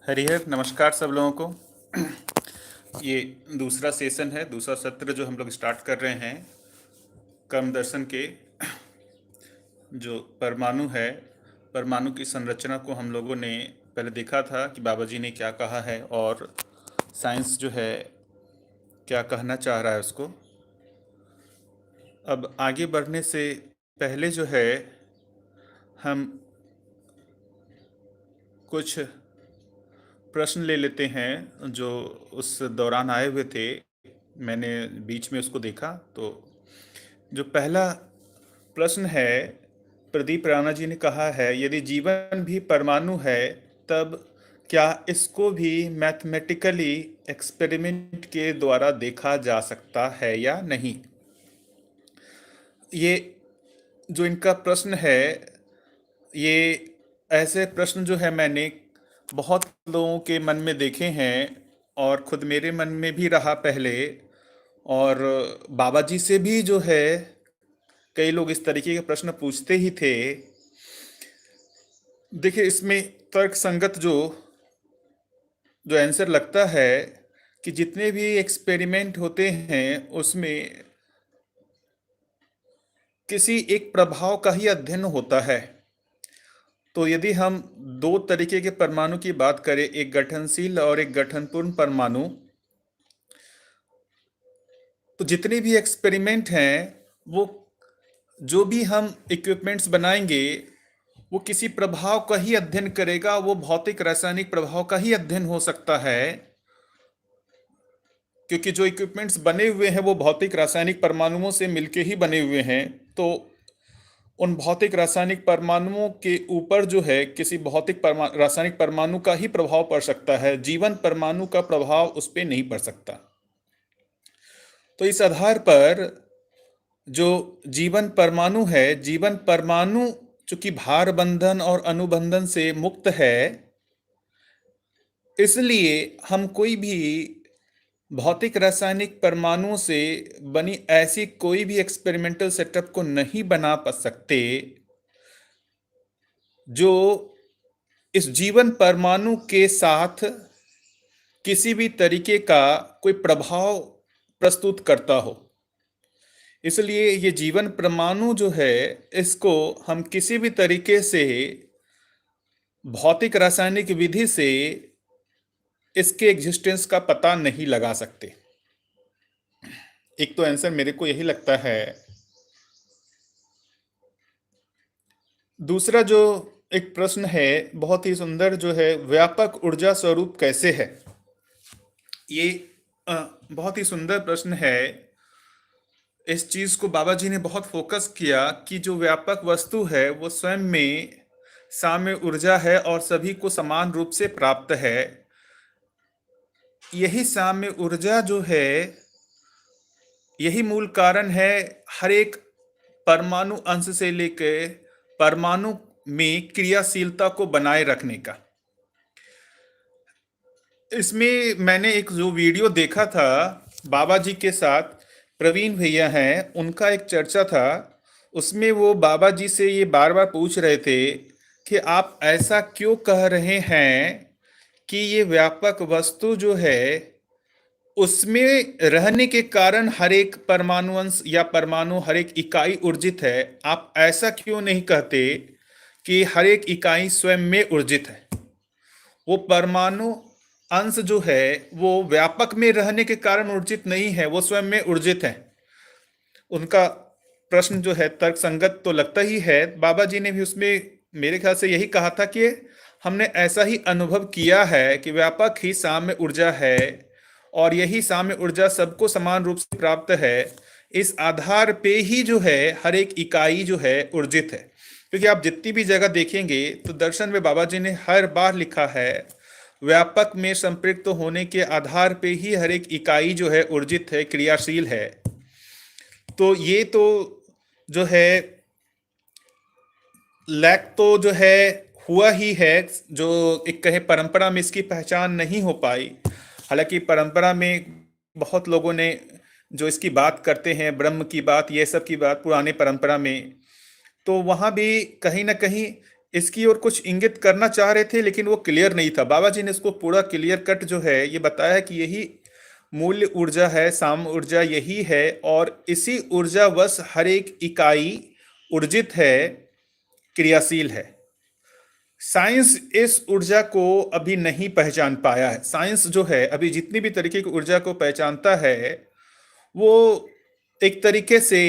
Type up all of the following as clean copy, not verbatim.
हरिहर नमस्कार सब लोगों को। ये दूसरा सेशन है, दूसरा सत्र जो हम लोग स्टार्ट कर रहे हैं कर्म दर्शन के। जो परमाणु है, परमाणु की संरचना को हम लोगों ने पहले देखा था कि बाबा जी ने क्या कहा है और साइंस जो है क्या कहना चाह रहा है उसको। अब आगे बढ़ने से पहले जो है हम कुछ प्रश्न ले लेते हैं जो उस दौरान आए हुए थे। मैंने बीच में उसको देखा तो जो पहला प्रश्न है, प्रदीप राणा जी ने कहा है, यदि जीवन भी परमाणु है तब क्या इसको भी मैथमेटिकली एक्सपेरिमेंट के द्वारा देखा जा सकता है या नहीं। ये जो इनका प्रश्न है, ये ऐसे प्रश्न जो है मैंने बहुत लोगों के मन में देखे हैं और खुद मेरे मन में भी रहा पहले। और बाबा जी से भी जो है कई लोग इस तरीके के प्रश्न पूछते ही थे। देखिए, इसमें तर्क संगत जो जो आंसर लगता है कि जितने भी एक्सपेरिमेंट होते हैं उसमें किसी एक प्रभाव का ही अध्ययन होता है। तो यदि हम दो तरीके के परमाणु की बात करें, एक गठनशील और एक गठनपूर्ण परमाणु, तो जितने भी एक्सपेरिमेंट हैं वो जो भी हम इक्विपमेंट्स बनाएंगे वो किसी प्रभाव का ही अध्ययन करेगा। वो भौतिक रासायनिक प्रभाव का ही अध्ययन हो सकता है, क्योंकि जो इक्विपमेंट्स बने हुए हैं वो भौतिक रासायनिक परमाणुओं से मिलके ही बने हुए हैं। तो उन भौतिक रासायनिक परमाणुओं के ऊपर जो है किसी भौतिक रासायनिक परमाणु का ही प्रभाव पड़ सकता है, जीवन परमाणु का प्रभाव उस पर नहीं पड़ सकता। तो इस आधार पर जो जीवन परमाणु है, जीवन परमाणु चूंकि भार बंधन और अनुबंधन से मुक्त है, इसलिए हम कोई भी भौतिक रासायनिक परमाणुओं से बनी ऐसी कोई भी एक्सपेरिमेंटल सेटअप को नहीं बना पा सकते जो इस जीवन परमाणु के साथ किसी भी तरीके का कोई प्रभाव प्रस्तुत करता हो। इसलिए ये जीवन परमाणु जो है, इसको हम किसी भी तरीके से भौतिक रासायनिक विधि से इसके एग्जिस्टेंस का पता नहीं लगा सकते। एक तो आंसर मेरे को यही लगता है। दूसरा जो एक प्रश्न है बहुत ही सुंदर, जो है व्यापक ऊर्जा स्वरूप कैसे है। ये बहुत ही सुंदर प्रश्न है। इस चीज को बाबा जी ने बहुत फोकस किया कि जो व्यापक वस्तु है वो स्वयं में साम्य ऊर्जा है और सभी को समान रूप से प्राप्त है। यही साम्य ऊर्जा जो है, यही मूल कारण है हर एक परमाणु अंश से लेकर परमाणु में क्रियाशीलता को बनाए रखने का। इसमें मैंने एक जो वीडियो देखा था बाबा जी के साथ, प्रवीण भैया हैं, उनका एक चर्चा था। उसमें वो बाबा जी से ये बार बार पूछ रहे थे कि आप ऐसा क्यों कह रहे हैं कि ये व्यापक वस्तु जो है उसमें रहने के कारण हर एक परमाणु अंश या परमाणु हर एक इकाई ऊर्जित है। आप ऐसा क्यों नहीं कहते कि हर एक इकाई स्वयं में ऊर्जित है। वो परमाणु अंश जो है वो व्यापक में रहने के कारण ऊर्जित नहीं है, वो स्वयं में ऊर्जित है। उनका प्रश्न जो है तर्कसंगत तो लगता ही है। बाबा जी ने भी उसमें मेरे ख्याल से यही कहा था कि हमने ऐसा ही अनुभव किया है कि व्यापक ही साम्य ऊर्जा है और यही साम्य ऊर्जा सबको समान रूप से प्राप्त है। इस आधार पे ही जो है हर एक इकाई जो है ऊर्जित है। क्योंकि आप जितनी भी जगह देखेंगे तो दर्शन में बाबा जी ने हर बार लिखा है व्यापक में संपृक्त होने के आधार पे ही हर एक इकाई जो है ऊर्जित है, क्रियाशील है। तो ये तो जो है लैक तो जो है हुआ ही है, जो एक कहे परंपरा में इसकी पहचान नहीं हो पाई। हालांकि परंपरा में बहुत लोगों ने जो इसकी बात करते हैं, ब्रह्म की बात, ये सब की बात पुराने परंपरा में, तो वहाँ भी कहीं ना कहीं इसकी ओर कुछ इंगित करना चाह रहे थे, लेकिन वो क्लियर नहीं था। बाबा जी ने इसको पूरा क्लियर कट जो है ये बताया कि यही मूल्य ऊर्जा है, साम ऊर्जा यही है, और इसी ऊर्जा वश हर एक इकाई ऊर्जित है, क्रियाशील है। साइंस इस ऊर्जा को अभी नहीं पहचान पाया है। साइंस जो है अभी जितनी भी तरीके की ऊर्जा को पहचानता है, वो एक तरीके से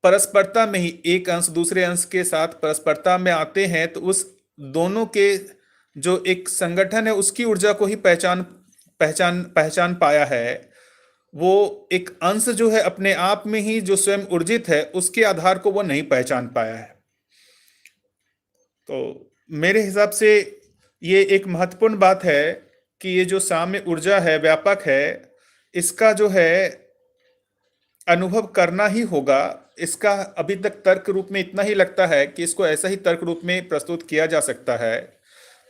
परस्परता में ही, एक अंश दूसरे अंश के साथ परस्परता में आते हैं, तो उस दोनों के जो एक संगठन है उसकी ऊर्जा को ही पहचान पहचान पहचान पाया है। वो एक अंश जो है अपने आप में ही जो स्वयं ऊर्जित है, उसके आधार को वो नहीं पहचान पाया है। तो मेरे हिसाब से ये एक महत्वपूर्ण बात है कि ये जो साम्य ऊर्जा है, व्यापक है, इसका जो है अनुभव करना ही होगा। इसका अभी तक तर्क रूप में इतना ही लगता है कि इसको ऐसा ही तर्क रूप में प्रस्तुत किया जा सकता है।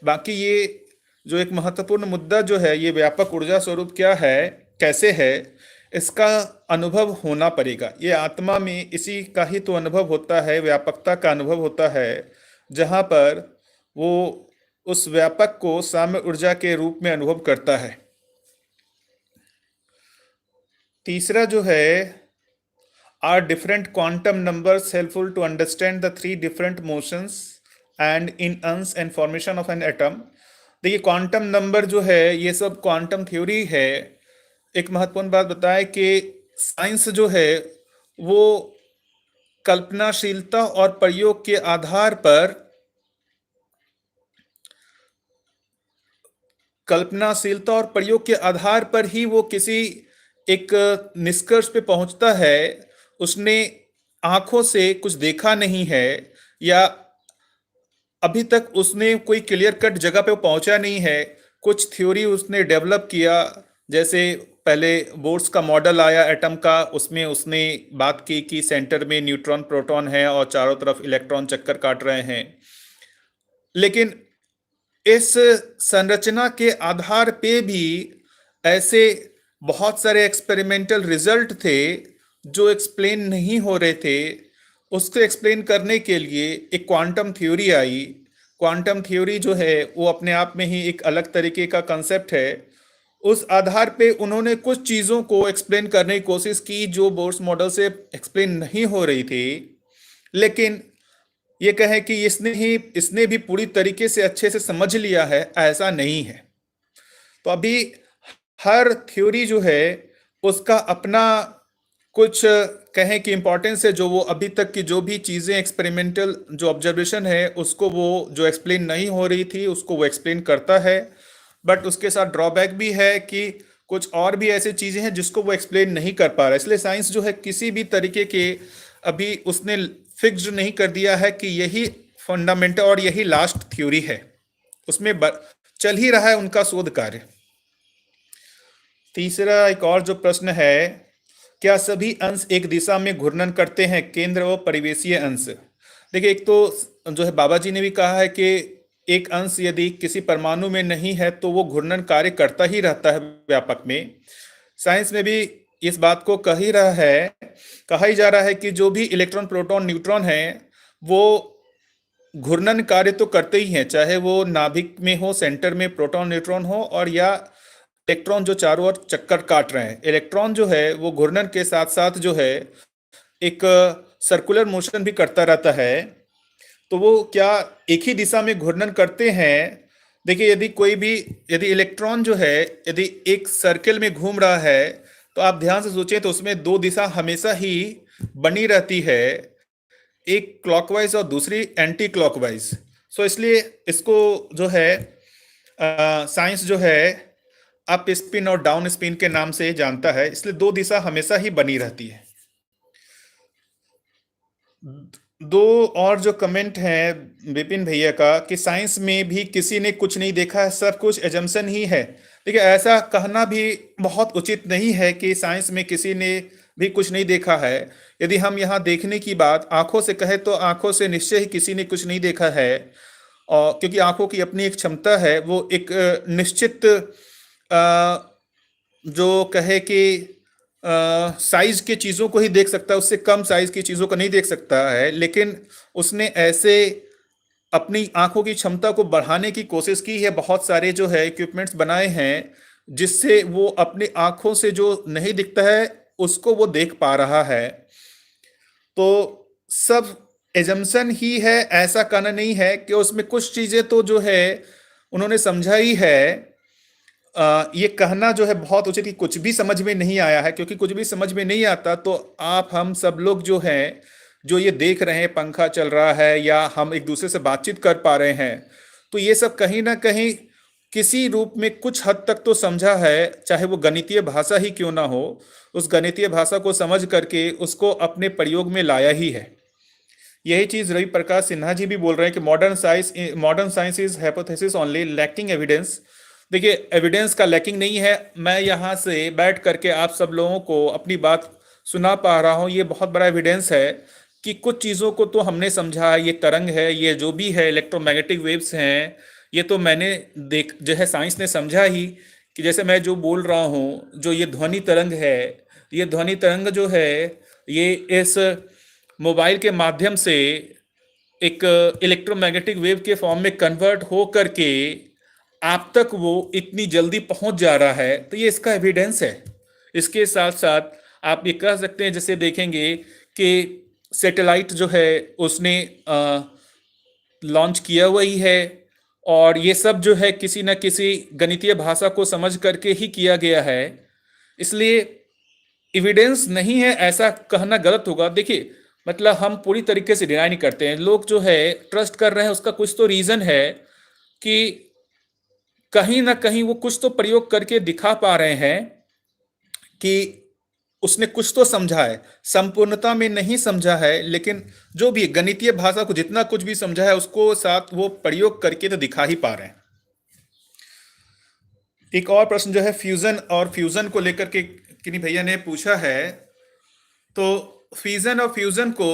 बाकी ये जो एक महत्वपूर्ण मुद्दा जो है, ये व्यापक ऊर्जा स्वरूप क्या है, कैसे है, इसका अनुभव होना पड़ेगा। ये आत्मा में इसी का ही तो अनुभव होता है, व्यापकता का अनुभव होता है, जहाँ पर वो उस व्यापक को साम्य ऊर्जा के रूप में अनुभव करता है। तीसरा जो है, are different quantum numbers helpful to understand the three different motions and ions and formation of an atom। देखिए, क्वांटम नंबर जो है ये सब क्वांटम थ्योरी है। एक महत्वपूर्ण बात बताए कि साइंस जो है वो कल्पनाशीलता और प्रयोग के आधार पर, कल्पनाशीलता और प्रयोग के आधार पर ही वो किसी एक निष्कर्ष पे पहुंचता है। उसने आंखों से कुछ देखा नहीं है, या अभी तक उसने कोई क्लियर कट जगह पे पहुंचा नहीं है। कुछ थ्योरी उसने डेवलप किया, जैसे पहले बोर्स का मॉडल आया एटम का, उसमें उसने बात की कि सेंटर में न्यूट्रॉन प्रोटॉन है और चारों तरफ इलेक्ट्रॉन चक्कर काट रहे हैं। लेकिन इस संरचना के आधार पे भी ऐसे बहुत सारे एक्सपेरिमेंटल रिजल्ट थे जो एक्सप्लेन नहीं हो रहे थे। उसको एक्सप्लेन करने के लिए एक क्वांटम थ्योरी आई। क्वांटम थ्योरी जो है वो अपने आप में ही एक अलग तरीके का कंसेप्ट है। उस आधार पे उन्होंने कुछ चीज़ों को एक्सप्लेन करने की कोशिश की जो बोर्स मॉडल से एक्सप्लेन नहीं हो रही थी। लेकिन ये कहें कि इसने भी पूरी तरीके से अच्छे से समझ लिया है, ऐसा नहीं है। तो अभी हर थ्योरी जो है उसका अपना कुछ कहें कि इम्पोर्टेंस है, जो वो अभी तक की जो भी चीज़ें एक्सपेरिमेंटल जो ऑब्जर्वेशन है उसको वो जो एक्सप्लेन नहीं हो रही थी उसको वो एक्सप्लेन करता है। बट उसके साथ ड्रॉबैक भी है कि कुछ और भी ऐसी चीज़ें हैं जिसको वो एक्सप्लेन नहीं कर पा रहा। इसलिए साइंस जो है किसी भी तरीके के अभी उसने फिक्स्ड नहीं कर दिया है कि यही फंडामेंटल और यही लास्ट थ्योरी है। उसमें चल ही रहा है उनका शोध कार्य। तीसरा एक और जो प्रश्न है, क्या सभी अंश एक दिशा में घूर्णन करते हैं, केंद्र व परिवेशीय अंश? देखिए, एक तो जो है बाबा जी ने भी कहा है कि एक अंश यदि किसी परमाणु में नहीं है तो वो घूर्णन कार्य करता ही रहता है व्यापक में। साइंस में भी इस बात को कहा ही जा रहा है कि जो भी इलेक्ट्रॉन प्रोटॉन न्यूट्रॉन है वो घूर्णन कार्य तो करते ही हैं, चाहे वो नाभिक में हो, सेंटर में प्रोटॉन न्यूट्रॉन हो, और या इलेक्ट्रॉन जो चारों ओर चक्कर काट रहे हैं। इलेक्ट्रॉन जो है वो घूर्णन के साथ साथ जो है एक सर्कुलर मोशन भी करता रहता है। तो वो क्या एक ही दिशा में घूर्णन करते हैं? देखिए, यदि इलेक्ट्रॉन जो है यदि एक सर्कल में घूम रहा है तो आप ध्यान से सोचें तो उसमें दो दिशा हमेशा ही बनी रहती है, एक क्लॉकवाइज और दूसरी एंटी क्लॉकवाइज। सो इसलिए इसको जो है साइंस जो है अप स्पिन और डाउन स्पिन के नाम से जानता है। इसलिए दो दिशा हमेशा ही बनी रहती है। दो और जो कमेंट हैं विपिन भैया का कि साइंस में भी किसी ने कुछ नहीं देखा है, सब कुछ एजम्पशन ही है। देखिए, ऐसा कहना भी बहुत उचित नहीं है कि साइंस में किसी ने भी कुछ नहीं देखा है। यदि हम यहाँ देखने की बात आंखों से कहें तो आंखों से निश्चय ही किसी ने कुछ नहीं देखा है, और क्योंकि आंखों की अपनी एक क्षमता है, वो एक निश्चित जो कहे कि साइज के चीज़ों को ही देख सकता है, उससे कम साइज की चीज़ों को नहीं देख सकता है। लेकिन उसने ऐसे अपनी आंखों की क्षमता को बढ़ाने की कोशिश की है, बहुत सारे जो है इक्विपमेंट्स बनाए हैं जिससे वो अपनी आंखों से जो नहीं दिखता है उसको वो देख पा रहा है। तो सब एजम्पशन ही है, ऐसा कहना नहीं है कि उसमें कुछ चीजें तो जो है उन्होंने समझा ही है। ये कहना जो है बहुत उचित कि कुछ भी समझ में नहीं आया है, क्योंकि कुछ भी समझ में नहीं आता तो आप हम सब लोग जो हैं, जो ये देख रहे हैं पंखा चल रहा है या हम एक दूसरे से बातचीत कर पा रहे हैं, तो ये सब कहीं ना कहीं किसी रूप में कुछ हद तक तो समझा है, चाहे वो गणितीय भाषा ही क्यों ना हो। उस गणितीय भाषा को समझ करके उसको अपने प्रयोग में लाया ही है। यही चीज रवि प्रकाश सिन्हा जी भी बोल रहे हैं कि modern science is hypothesis only lacking evidence. देखिए, एविडेंस का लैकिंग नहीं है। मैं यहाँ से बैठ करके आप सब लोगों को अपनी बात सुना पा रहा हूँ, ये बहुत बड़ा एविडेंस है कि कुछ चीज़ों को तो हमने समझा। ये तरंग है, ये जो भी है इलेक्ट्रोमैग्नेटिक वेव्स हैं, ये तो मैंने देख जो है साइंस ने समझा ही कि जैसे मैं जो बोल रहा हूँ, जो ये ध्वनि तरंग है, ये ध्वनि तरंग जो है ये इस मोबाइल के माध्यम से एक इलेक्ट्रोमैग्नेटिक वेव के फॉर्म में कन्वर्ट हो करके आप तक वो इतनी जल्दी पहुंच जा रहा है, तो ये इसका एविडेंस है। इसके साथ साथ आप ये कह सकते हैं, जैसे देखेंगे कि सैटेलाइट जो है उसने लॉन्च किया हुआ ही है, और ये सब जो है किसी न किसी गणितीय भाषा को समझ करके ही किया गया है। इसलिए एविडेंस नहीं है ऐसा कहना गलत होगा। देखिए, मतलब हम पूरी तरीके से डिनाई नहीं करते हैं, लोग जो है ट्रस्ट कर रहे हैं, उसका कुछ तो रीजन है कि कहीं ना कहीं वो कुछ तो प्रयोग करके दिखा पा रहे हैं कि उसने कुछ तो समझा है। संपूर्णता में नहीं समझा है, लेकिन जो भी गणितीय भाषा को जितना कुछ भी समझा है उसको साथ वो प्रयोग करके तो दिखा ही पा रहे हैं। एक और प्रश्न जो है फ्यूजन और फ्यूजन को लेकर के किन्हीं भैया ने पूछा है। तो फ्यूजन और फ्यूजन को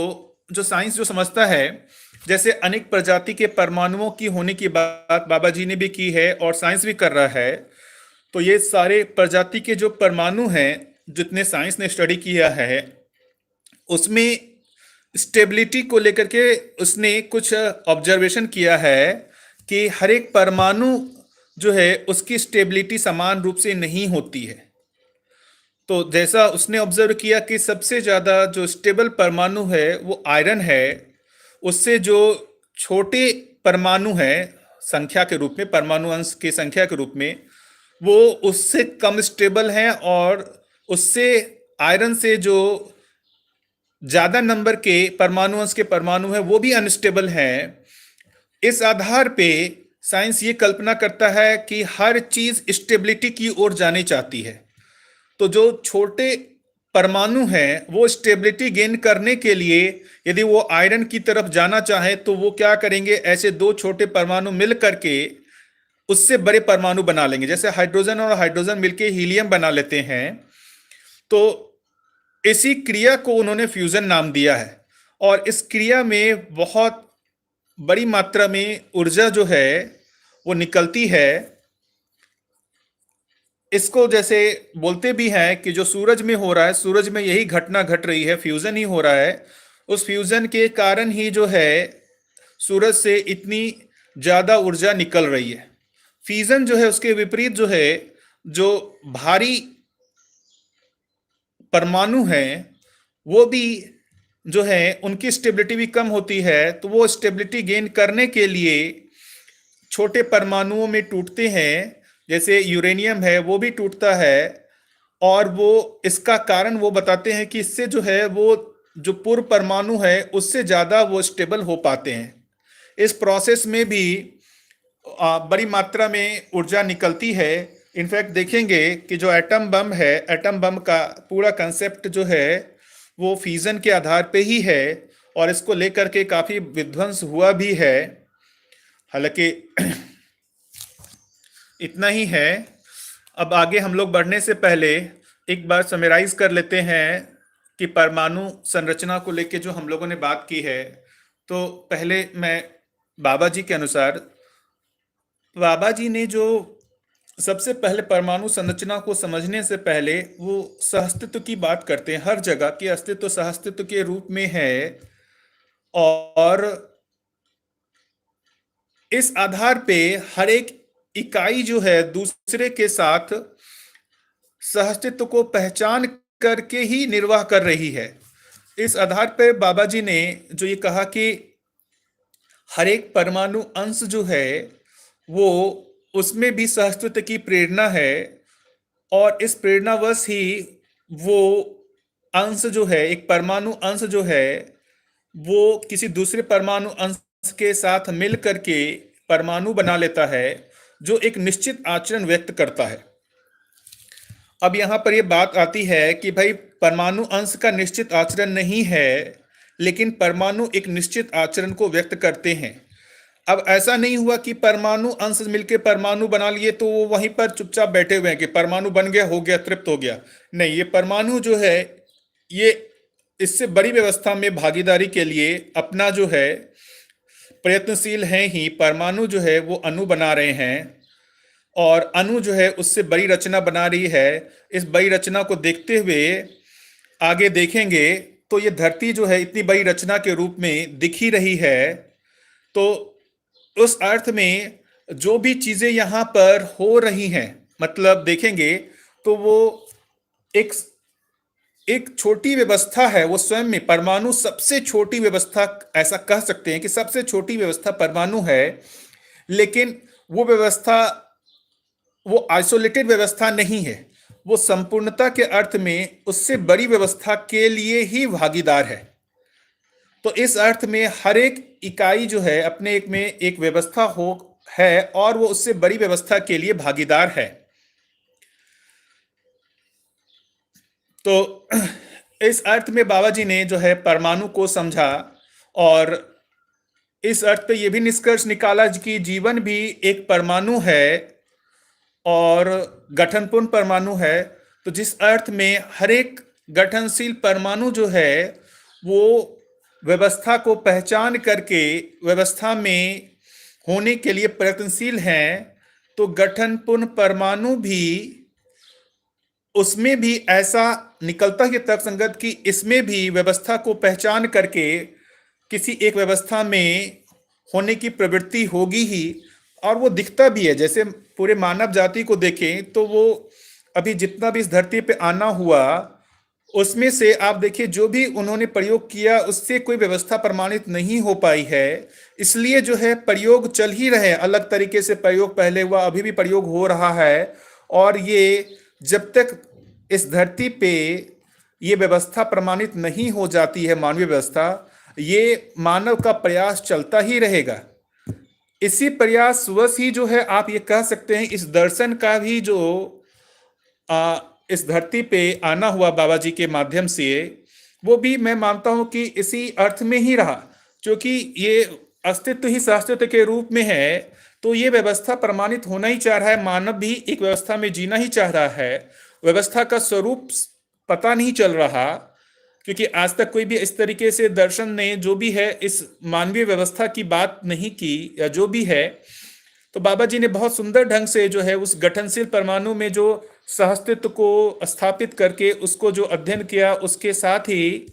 जो साइंस जो समझता है, जैसे अनेक प्रजाति के परमाणुओं की होने की बात बाबा जी ने भी की है और साइंस भी कर रहा है। तो ये सारे प्रजाति के जो परमाणु हैं, जितने साइंस ने स्टडी किया है, उसमें स्टेबिलिटी को लेकर के उसने कुछ ऑब्जर्वेशन किया है कि हर एक परमाणु जो है उसकी स्टेबिलिटी समान रूप से नहीं होती है। तो जैसा उसने ऑब्जर्व किया कि सबसे ज़्यादा जो स्टेबल परमाणु है वो आयरन है। उससे जो छोटे परमाणु हैं संख्या के रूप में, परमाणु अंश की संख्या के रूप में, वो उससे कम स्टेबल हैं, और उससे आयरन से जो ज़्यादा नंबर के परमाणु अंश के परमाणु हैं वो भी अनस्टेबल हैं। इस आधार पे साइंस ये कल्पना करता है कि हर चीज़ स्टेबिलिटी की ओर जानी चाहती है। तो जो छोटे परमाणु हैं वो स्टेबिलिटी गेन करने के लिए यदि वो आयरन की तरफ जाना चाहे तो वो क्या करेंगे, ऐसे दो छोटे परमाणु मिल करके उससे बड़े परमाणु बना लेंगे। जैसे हाइड्रोजन और हाइड्रोजन मिलके हीलियम बना लेते हैं। तो इसी क्रिया को उन्होंने फ्यूजन नाम दिया है, और इस क्रिया में बहुत बड़ी मात्रा में ऊर्जा जो है वो निकलती है। इसको जैसे बोलते भी हैं कि जो सूरज में हो रहा है, सूरज में यही घटना घट रही है, फ्यूजन ही हो रहा है। उस फ्यूजन के कारण ही जो है सूरज से इतनी ज्यादा ऊर्जा निकल रही है। फ्यूजन जो है उसके विपरीत जो है, जो भारी परमाणु हैं वो भी जो है उनकी स्टेबिलिटी भी कम होती है। तो वो स्टेबिलिटी गेन करने के लिए छोटे परमाणुओं में टूटते हैं। जैसे यूरेनियम है वो भी टूटता है, और वो इसका कारण वो बताते हैं कि इससे जो है वो जो पूर्व परमाणु है उससे ज़्यादा वो स्टेबल हो पाते हैं। इस प्रोसेस में भी बड़ी मात्रा में ऊर्जा निकलती है। इनफैक्ट देखेंगे कि जो एटम बम है, एटम बम का पूरा कंसेप्ट जो है वो फ्यूजन के आधार पे ही है, और इसको लेकर के काफ़ी विध्वंस हुआ भी है। हालांकि इतना ही है। अब आगे हम लोग बढ़ने से पहले एक बार समराइज कर लेते हैं कि परमाणु संरचना को लेके जो हम लोगों ने बात की है। तो पहले मैं बाबा जी के अनुसार, बाबा जी ने जो सबसे पहले परमाणु संरचना को समझने से पहले वो सहअस्तित्व की बात करते हैं, हर जगह की अस्तित्व सहअस्तित्व के रूप में है। और इस आधार पे हर एक इकाई जो है दूसरे के साथ सहअस्तित्व को पहचान करके ही निर्वाह कर रही है। इस आधार पर बाबा जी ने जो ये कहा कि हर एक परमाणु अंश जो है वो उसमें भी सहअस्तित्व की प्रेरणा है, और इस प्रेरणावश ही वो अंश जो है, एक परमाणु अंश जो है, वो किसी दूसरे परमाणु अंश के साथ मिल करके परमाणु बना लेता है, जो एक निश्चित आचरण व्यक्त करता है। अब यहाँ पर ये बात आती है कि भाई परमाणु अंश का निश्चित आचरण नहीं है, लेकिन परमाणु एक निश्चित आचरण को व्यक्त करते हैं। अब ऐसा नहीं हुआ कि परमाणु अंश मिलके परमाणु बना लिए तो वो वहीं पर चुपचाप बैठे हुए हैं कि परमाणु बन गया, हो गया, तृप्त हो गया। नहीं, ये परमाणु जो है ये इससे बड़ी व्यवस्था में भागीदारी के लिए अपना जो है प्रयत्नशील हैं ही। परमाणु जो है वो अणु बना रहे हैं, और अणु जो है उससे बड़ी रचना बना रही है। इस बड़ी रचना को देखते हुए आगे देखेंगे तो ये धरती जो है इतनी बड़ी रचना के रूप में दिख ही रही है। तो उस अर्थ में जो भी चीजें यहाँ पर हो रही हैं, मतलब देखेंगे तो वो एक एक छोटी व्यवस्था है। वो स्वयं में परमाणु सबसे छोटी व्यवस्था, ऐसा कह सकते हैं कि सबसे छोटी व्यवस्था परमाणु है, लेकिन वो व्यवस्था वो आइसोलेटेड व्यवस्था नहीं है। वो संपूर्णता के अर्थ में उससे बड़ी व्यवस्था के लिए ही भागीदार है। तो इस अर्थ में हर एक इकाई जो है अपने एक में एक व्यवस्था हो है, और वो उससे बड़ी व्यवस्था के लिए भागीदार है। तो इस अर्थ में बाबा जी ने जो है परमाणु को समझा, और इस अर्थ पे ये भी निष्कर्ष निकाला कि जीवन भी एक परमाणु है और गठनपूर्ण परमाणु है। तो जिस अर्थ में हर एक गठनशील परमाणु जो है वो व्यवस्था को पहचान करके व्यवस्था में होने के लिए प्रयत्नशील हैं, तो गठनपूर्ण परमाणु भी उसमें भी ऐसा निकलता है तर्कसंगत कि इसमें भी व्यवस्था को पहचान करके किसी एक व्यवस्था में होने की प्रवृत्ति होगी ही, और वो दिखता भी है। जैसे पूरे मानव जाति को देखें तो वो अभी जितना भी इस धरती पे आना हुआ, उसमें से आप देखिए जो भी उन्होंने प्रयोग किया उससे कोई व्यवस्था प्रमाणित नहीं हो पाई है। इसलिए जो है प्रयोग चल ही रहे, अलग तरीके से प्रयोग पहले हुआ, अभी भी प्रयोग हो रहा है। और ये जब तक इस धरती पे ये व्यवस्था प्रमाणित नहीं हो जाती है, मानवीय व्यवस्था, ये मानव का प्रयास चलता ही रहेगा। इसी प्रयास वश ही जो है आप ये कह सकते हैं इस दर्शन का भी जो इस धरती पे आना हुआ बाबा जी के माध्यम से, वो भी मैं मानता हूं कि इसी अर्थ में ही रहा, क्योंकि ये अस्तित्व ही सहअस्तित्व के रूप में है। तो ये व्यवस्था प्रमाणित होना ही चाह रहा है, मानव भी एक व्यवस्था में जीना ही चाह रहा है। व्यवस्था का स्वरूप पता नहीं चल रहा, क्योंकि आज तक कोई भी इस तरीके से दर्शन ने जो भी है इस मानवीय व्यवस्था की बात नहीं की, या जो भी है। तो बाबा जी ने बहुत सुंदर ढंग से जो है उस गठनशील परमाणु में जो सहअस्तित्व को स्थापित करके उसको जो अध्ययन किया, उसके साथ ही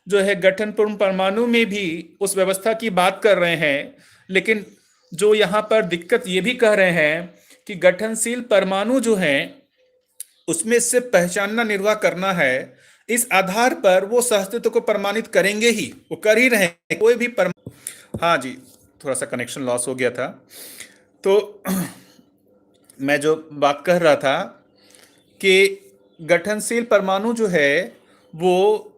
जो है गठनपूर्ण परमाणु में भी उस व्यवस्था की बात कर रहे हैं। लेकिन जो यहाँ पर दिक्कत ये भी कह रहे हैं कि गठनशील परमाणु जो हैं उसमें से पहचानना, निर्वाह करना है। इस आधार पर वो सहअस्तित्व को प्रमाणित करेंगे ही, वो कर ही रहे हैं। कोई भी हाँ जी, थोड़ा सा कनेक्शन लॉस हो गया था। तो मैं जो बात कर रहा था कि गठनशील परमाणु जो है वो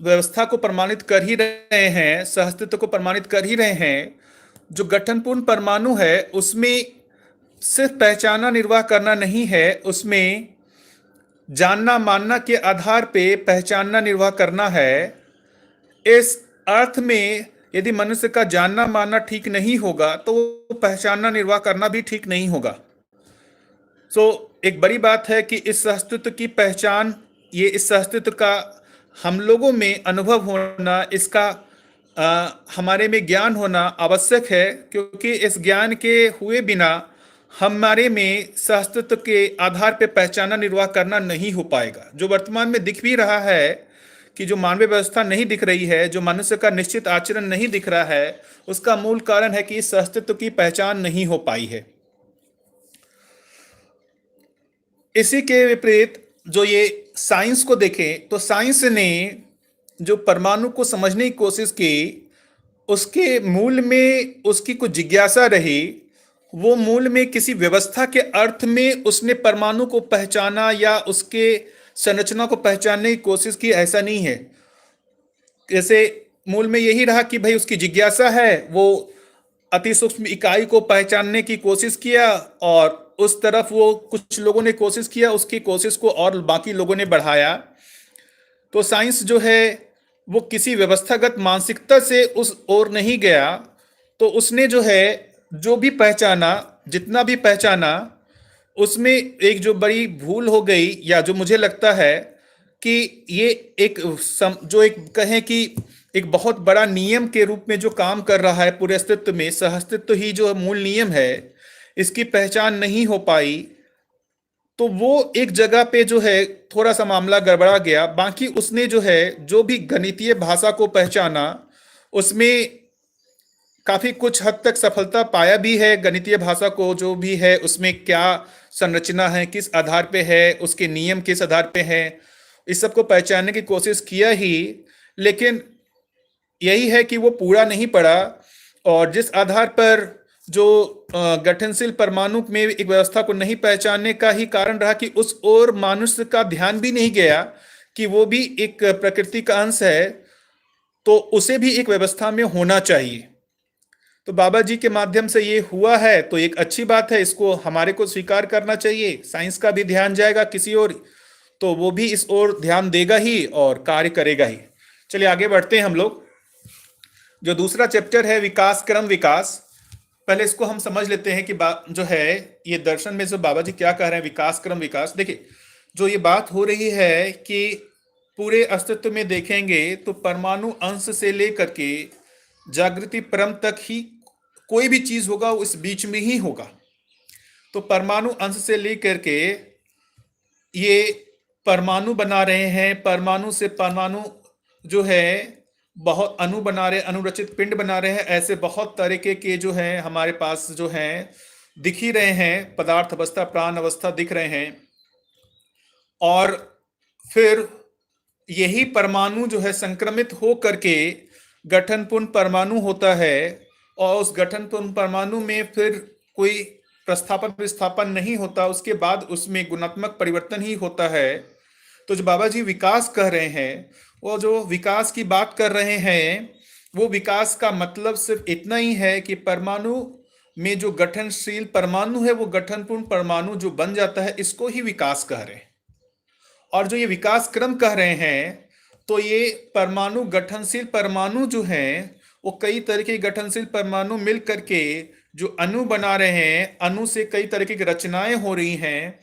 व्यवस्था को प्रमाणित कर ही रहे हैं, सहअस्तित्व को प्रमाणित कर ही रहे हैं। जो गठनपूर्ण परमाणु है उसमें सिर्फ पहचाना, निर्वाह करना नहीं है, उसमें जानना, मानना के आधार पे पहचानना, निर्वाह करना है। इस अर्थ में यदि मनुष्य का जानना मानना ठीक नहीं होगा तो पहचानना, निर्वाह करना भी ठीक नहीं होगा। एक बड़ी बात है कि इस सहअस्तित्व की पहचान, ये इस सहअस्तित्व का हम लोगों में अनुभव होना, इसका हमारे में ज्ञान होना आवश्यक है, क्योंकि इस ज्ञान के हुए बिना हमारे में सहअस्तित्व के आधार पर पहचाना, निर्वाह करना नहीं हो पाएगा। जो वर्तमान में दिख भी रहा है कि जो मानवीय व्यवस्था नहीं दिख रही है, जो मनुष्य का निश्चित आचरण नहीं दिख रहा है, उसका मूल कारण है कि इस अस्तित्व की पहचान नहीं हो पाई है। इसी के विपरीत जो ये साइंस को देखें तो साइंस ने जो परमाणु को समझने की कोशिश की, उसके मूल में उसकी कुछ जिज्ञासा रही। वो मूल में किसी व्यवस्था के अर्थ में उसने परमाणु को पहचाना या उसके संरचना को पहचानने की कोशिश की, ऐसा नहीं है। जैसे मूल में यही रहा कि भाई उसकी जिज्ञासा है, वो अति सूक्ष्म इकाई को पहचानने की कोशिश किया और उस तरफ वो कुछ लोगों ने कोशिश किया, उसकी कोशिश को और बाकी लोगों ने बढ़ाया। तो साइंस जो है वो किसी व्यवस्थागत मानसिकता से उस ओर नहीं गया। तो उसने जो है जो भी पहचाना, जितना भी पहचाना, उसमें एक जो बड़ी भूल हो गई, या जो मुझे लगता है कि ये एक जो एक कहें कि एक बहुत बड़ा नियम के रूप में जो काम कर रहा है पूरे अस्तित्व में, सहअस्तित्व ही जो मूल नियम है, इसकी पहचान नहीं हो पाई। तो वो एक जगह पे जो है थोड़ा सा मामला गड़बड़ा गया। बाकी उसने जो है जो भी गणितीय भाषा को पहचाना, उसमें काफी कुछ हद तक सफलता पाया भी है। गणितीय भाषा को जो भी है उसमें क्या संरचना है, किस आधार पे है, उसके नियम किस आधार पे है, इस सब को पहचानने की कोशिश किया ही। लेकिन यही है कि वो पूरा नहीं पड़ा, और जिस आधार पर जो गठनशील परमाणु में एक व्यवस्था को नहीं पहचानने का ही कारण रहा कि उस ओर मनुष्य का ध्यान भी नहीं गया कि वो भी एक प्रकृति का अंश है, तो उसे भी एक व्यवस्था में होना चाहिए। तो बाबा जी के माध्यम से ये हुआ है तो एक अच्छी बात है, इसको हमारे को स्वीकार करना चाहिए। साइंस का भी ध्यान जाएगा किसी और, तो वो भी इस ओर ध्यान देगा ही और कार्य करेगा ही। चलिए आगे बढ़ते हैं हम लोग। जो दूसरा चैप्टर है विकास क्रम विकास, पहले इसको हम समझ लेते हैं कि जो है ये दर्शन में जो बाबा जी क्या कह रहे हैं, विकास क्रम विकास। देखिए जो ये बात हो रही है कि पूरे अस्तित्व में देखेंगे तो परमाणु अंश से लेकर के जागृति परम तक ही कोई भी चीज होगा वो इस बीच में ही होगा। तो परमाणु अंश से लेकर के ये परमाणु बना रहे हैं, परमाणु से परमाणु जो है बहुत अणु बना रहे, अनुरचित पिंड बना रहे हैं। ऐसे बहुत तरीके के जो हैं हमारे पास जो हैं दिख ही रहे हैं, पदार्थ अवस्था प्राण अवस्था दिख रहे हैं। और फिर यही परमाणु जो है संक्रमित हो करके गठनपूर्ण परमाणु होता है, और उस गठनपूर्ण परमाणु में फिर कोई प्रस्थापन विस्थापन नहीं होता, उसके बाद उसमें गुणात्मक परिवर्तन ही होता है। तो जो बाबा जी विकास कह रहे हैं, वो जो विकास की बात कर रहे हैं, वो विकास का मतलब सिर्फ इतना ही है कि परमाणु में जो गठनशील परमाणु है वो गठनपूर्ण परमाणु जो बन जाता है, इसको ही विकास कह रहे हैं। और जो ये विकास क्रम कह रहे हैं, तो ये परमाणु गठनशील परमाणु जो हैं वो कई तरह के गठनशील परमाणु मिल करके जो अणु बना रहे हैं, अणु से कई तरह की रचनाएं हो रही हैं,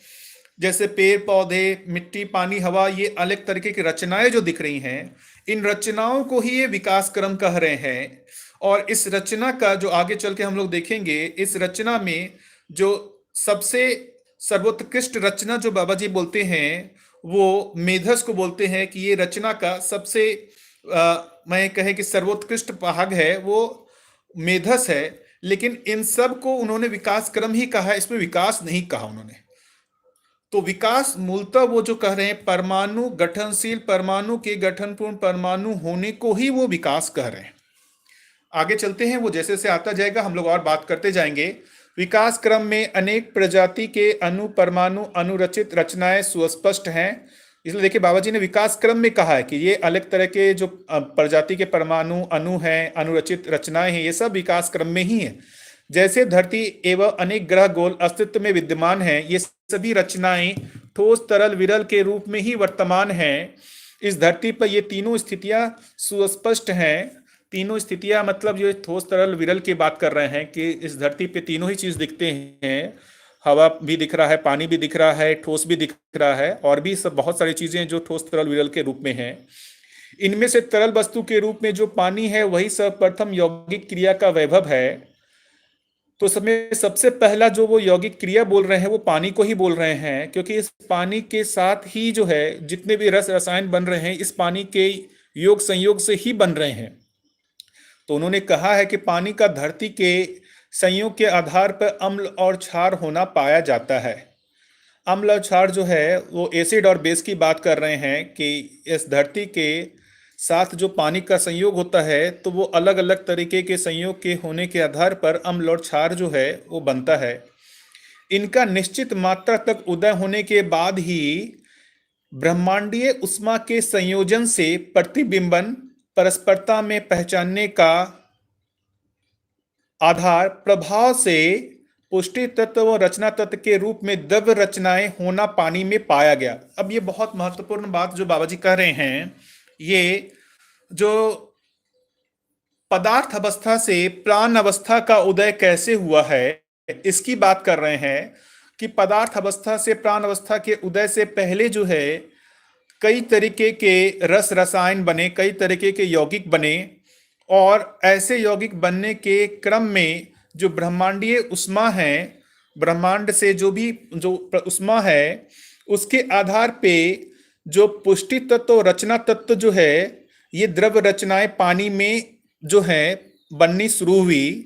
जैसे पेड़ पौधे मिट्टी पानी हवा, ये अलग तरीके की रचनाएं जो दिख रही हैं, इन रचनाओं को ही ये विकास क्रम कह रहे हैं। और इस रचना का जो आगे चल के हम लोग देखेंगे, इस रचना में जो सबसे सर्वोत्कृष्ट रचना जो बाबा जी बोलते हैं वो मेधस को बोलते हैं कि ये रचना का सबसे मैं कहे कि सर्वोत्कृष्ट भाग है वो मेधस है। लेकिन इन सब को उन्होंने विकास क्रम ही कहा, इसमें विकास नहीं कहा उन्होंने। तो विकास मूलतः वो जो कह रहे हैं परमाणु गठनशील परमाणु के गठनपूर्ण परमाणु होने को ही वो विकास कह रहे हैं। आगे चलते हैं, वो जैसे से आता जाएगा हम लोग और बात करते जाएंगे। विकास क्रम में अनेक प्रजाति के अणु परमाणु अनुरचित रचनाएं सुस्पष्ट हैं। इसलिए देखिए बाबा जी ने विकास क्रम में कहा है कि ये अलग तरह के जो प्रजाति के परमाणु अणु हैं, अनुरचित रचनाएं हैं, ये सब विकास क्रम में ही है। जैसे धरती एवं अनेक ग्रह गोल अस्तित्व में विद्यमान हैं, ये सभी रचनाएं ठोस तरल विरल के रूप में ही वर्तमान हैं। इस धरती पर ये तीनों स्थितियां सुस्पष्ट हैं। तीनों स्थितियां मतलब जो ठोस तरल विरल की बात कर रहे हैं कि इस धरती पे तीनों ही चीज दिखते हैं, हवा भी दिख रहा है, पानी भी दिख रहा है, ठोस भी दिख रहा है, और भी सब बहुत सारी चीजें जो ठोस तरल विरल के रूप में हैं। इनमें से तरल वस्तु के रूप में जो पानी है वही सर्वप्रथम यौगिक क्रिया का वैभव है। तो समय सबसे पहला जो वो यौगिक क्रिया बोल रहे हैं वो पानी को ही बोल रहे हैं, क्योंकि इस पानी के साथ ही जो है जितने भी रस रसायन बन रहे हैं इस पानी के योग संयोग से ही बन रहे हैं। तो उन्होंने कहा है कि पानी का धरती के संयोग के आधार पर अम्ल और क्षार होना पाया जाता है। अम्ल और क्षार जो है वो एसिड और बेस की बात कर रहे हैं कि इस धरती के साथ जो पानी का संयोग होता है तो वो अलग अलग तरीके के संयोग के होने के आधार पर अम्ल और क्षार जो है वो बनता है। इनका निश्चित मात्रा तक उदय होने के बाद ही ब्रह्मांडीय उष्मा के संयोजन से प्रतिबिंबन परस्परता में पहचानने का आधार प्रभाव से पुष्टि तत्व व रचना तत्व के रूप में द्रव्य रचनाएं होना पानी में पाया गया। अब ये बहुत महत्वपूर्ण बात जो बाबा जी कह रहे हैं, ये जो पदार्थ अवस्था से प्राण अवस्था का उदय कैसे हुआ है इसकी बात कर रहे हैं कि पदार्थ अवस्था से प्राण अवस्था के उदय से पहले जो है कई तरीके के रस रसायन बने, कई तरीके के यौगिक बने, और ऐसे यौगिक बनने के क्रम में जो ब्रह्मांडीय उष्मा है, ब्रह्मांड से जो भी जो उष्मा है उसके आधार पे जो पुष्टि तत्व और रचना तत्व जो है ये द्रव्य रचनाएं पानी में जो है बननी शुरू हुई।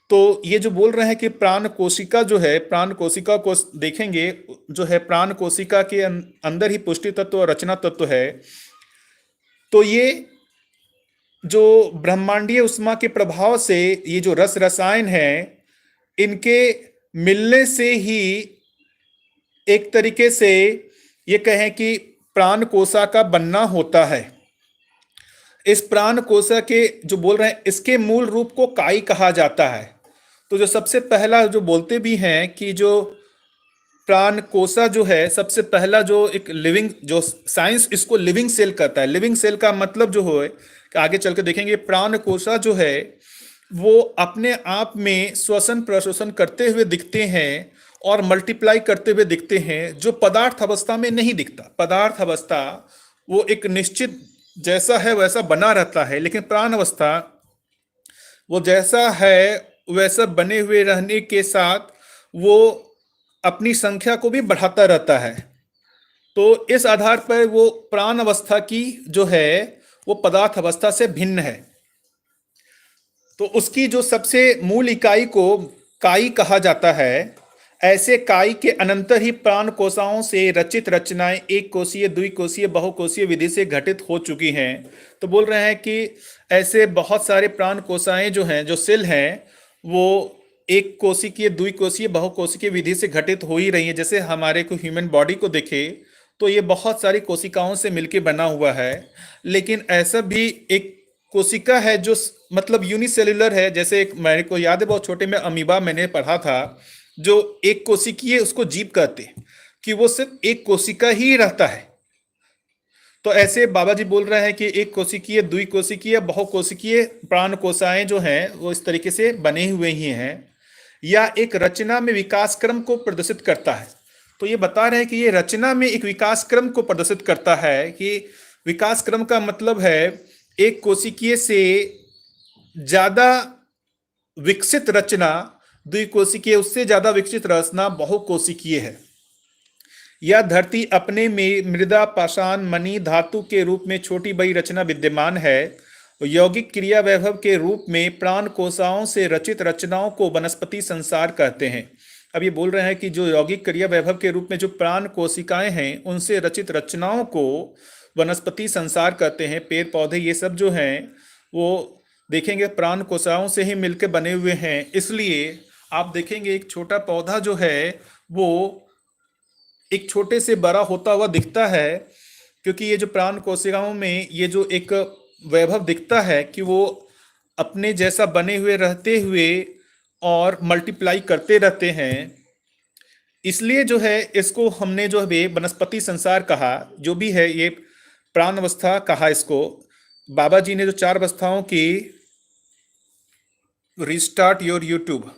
तो ये जो बोल रहे हैं कि प्राण कोशिका जो है, प्राण कोशिका को देखेंगे जो है प्राण कोशिका के अंदर ही पुष्टि तत्व और रचना तत्व है। तो ये जो ब्रह्मांडीय उष्मा के प्रभाव से ये जो रस रसायन है इनके मिलने से ही एक तरीके से ये कहें कि प्राण कोशा का बनना होता है। इस प्राण कोशा के जो बोल रहे हैं इसके मूल रूप को काई कहा जाता है। तो जो सबसे पहला जो बोलते भी हैं कि जो प्राण कोशा जो है सबसे पहला जो एक लिविंग, जो साइंस इसको लिविंग सेल कहता है। लिविंग सेल का मतलब जो है कि आगे चल के देखेंगे प्राण कोशा जो है वो अपने आप में श्वसन प्रश्वसन करते हुए दिखते हैं और मल्टीप्लाई करते हुए दिखते हैं, जो पदार्थ अवस्था में नहीं दिखता। पदार्थ अवस्था वो एक निश्चित जैसा है वैसा बना रहता है, लेकिन प्राण अवस्था वो जैसा है वैसा बने हुए रहने के साथ वो अपनी संख्या को भी बढ़ाता रहता है। तो इस आधार पर वो प्राण अवस्था की जो है वो पदार्थ अवस्था से भिन्न है। तो उसकी जो सबसे मूल इकाई को काई कहा जाता है। ऐसे काई के अनंतर ही प्राण कोशिकाओं से रचित रचनाएं एक कोशीय, द्विकोशीय, बहुकोशीय विधि से घटित हो चुकी हैं। तो बोल रहे हैं कि ऐसे बहुत सारे प्राण कोशिकाएं जो हैं, जो सेल हैं, वो एक कोशिकीय, द्विकोशीय, बहुकोशिकीय विधि से घटित हो ही रही है। जैसे हमारे को ह्यूमन बॉडी को देखे तो ये बहुत सारी कोशिकाओं से मिलके बना हुआ है, लेकिन ऐसा भी एक कोशिका है जो मतलब यूनिसेल्युलर है। जैसे एक मेरे को याद है बहुत छोटे में अमीबा मैंने पढ़ा था, जो एक कोशिकीय उसको जीव कहते हैं कि वो सिर्फ एक कोशिका ही रहता है। तो ऐसे बाबा जी बोल रहे हैं कि एक कोशिकीय, द्विकोशिकीय, बहुकोशिकीय प्राण कोशिकाएं जो हैं वो इस तरीके से बने हुए ही हैं, या एक रचना में विकास क्रम को प्रदर्शित करता है। तो ये बता रहे हैं कि ये रचना में एक विकास क्रम को प्रदर्शित करता है। कि विकास क्रम का मतलब है एक कोशिकीय से ज्यादा विकसित रचना द्विकोशिकीय, उससे ज्यादा विकसित रचना बहुकोशिकीय है। यह धरती अपने में मृदा, पाषाण, मणि, धातु के रूप में छोटी बड़ी रचना विद्यमान है। यौगिक क्रिया वैभव के रूप में प्राण कोशिकाओं से रचित रचनाओं को वनस्पति संसार कहते हैं। अब ये बोल रहे हैं कि जो यौगिक क्रिया वैभव के रूप में जो प्राण कोशिकाएं हैं उनसे रचित रचनाओं को वनस्पति संसार कहते हैं। पेड़ पौधे ये सब जो हैं वो देखेंगे प्राण कोशिकाओं से ही मिलकर बने हुए हैं। इसलिए आप देखेंगे एक छोटा पौधा जो है वो एक छोटे से बड़ा होता हुआ दिखता है, क्योंकि ये जो प्राण कोशिकाओं में ये जो एक वैभव दिखता है कि वो अपने जैसा बने हुए रहते हुए और मल्टीप्लाई करते रहते हैं। इसलिए जो है इसको हमने जो है वनस्पति संसार कहा, जो भी है ये प्राण अवस्था कहा इसको। बाबा जी ने जो 4 अवस्थाओं की, रिस्टार्ट योर यूट्यूब,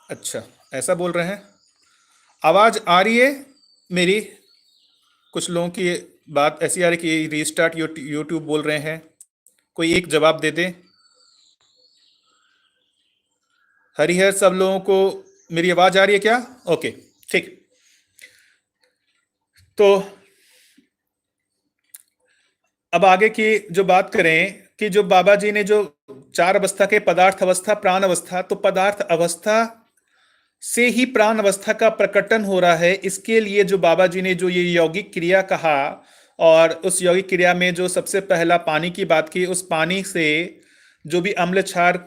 अच्छा ऐसा बोल रहे हैं। आवाज आ रही है मेरी? कुछ लोगों की बात ऐसी आ रही कि रीस्टार्ट यूट्यूब बोल रहे हैं। कोई एक जवाब दे दे। हरिहर, सब लोगों को मेरी आवाज आ रही है क्या? ओके, ठीक। तो अब आगे की जो बात करें कि जो बाबा जी ने जो चार अवस्था के पदार्थ अवस्था, प्राण अवस्था, तो पदार्थ अवस्था से ही प्राण अवस्था का प्रकटन हो रहा है। इसके लिए जो बाबा जी ने जो ये यौगिक क्रिया कहा, और उस यौगिक क्रिया में जो सबसे पहला पानी की बात की, उस पानी से जो भी अम्ल क्षार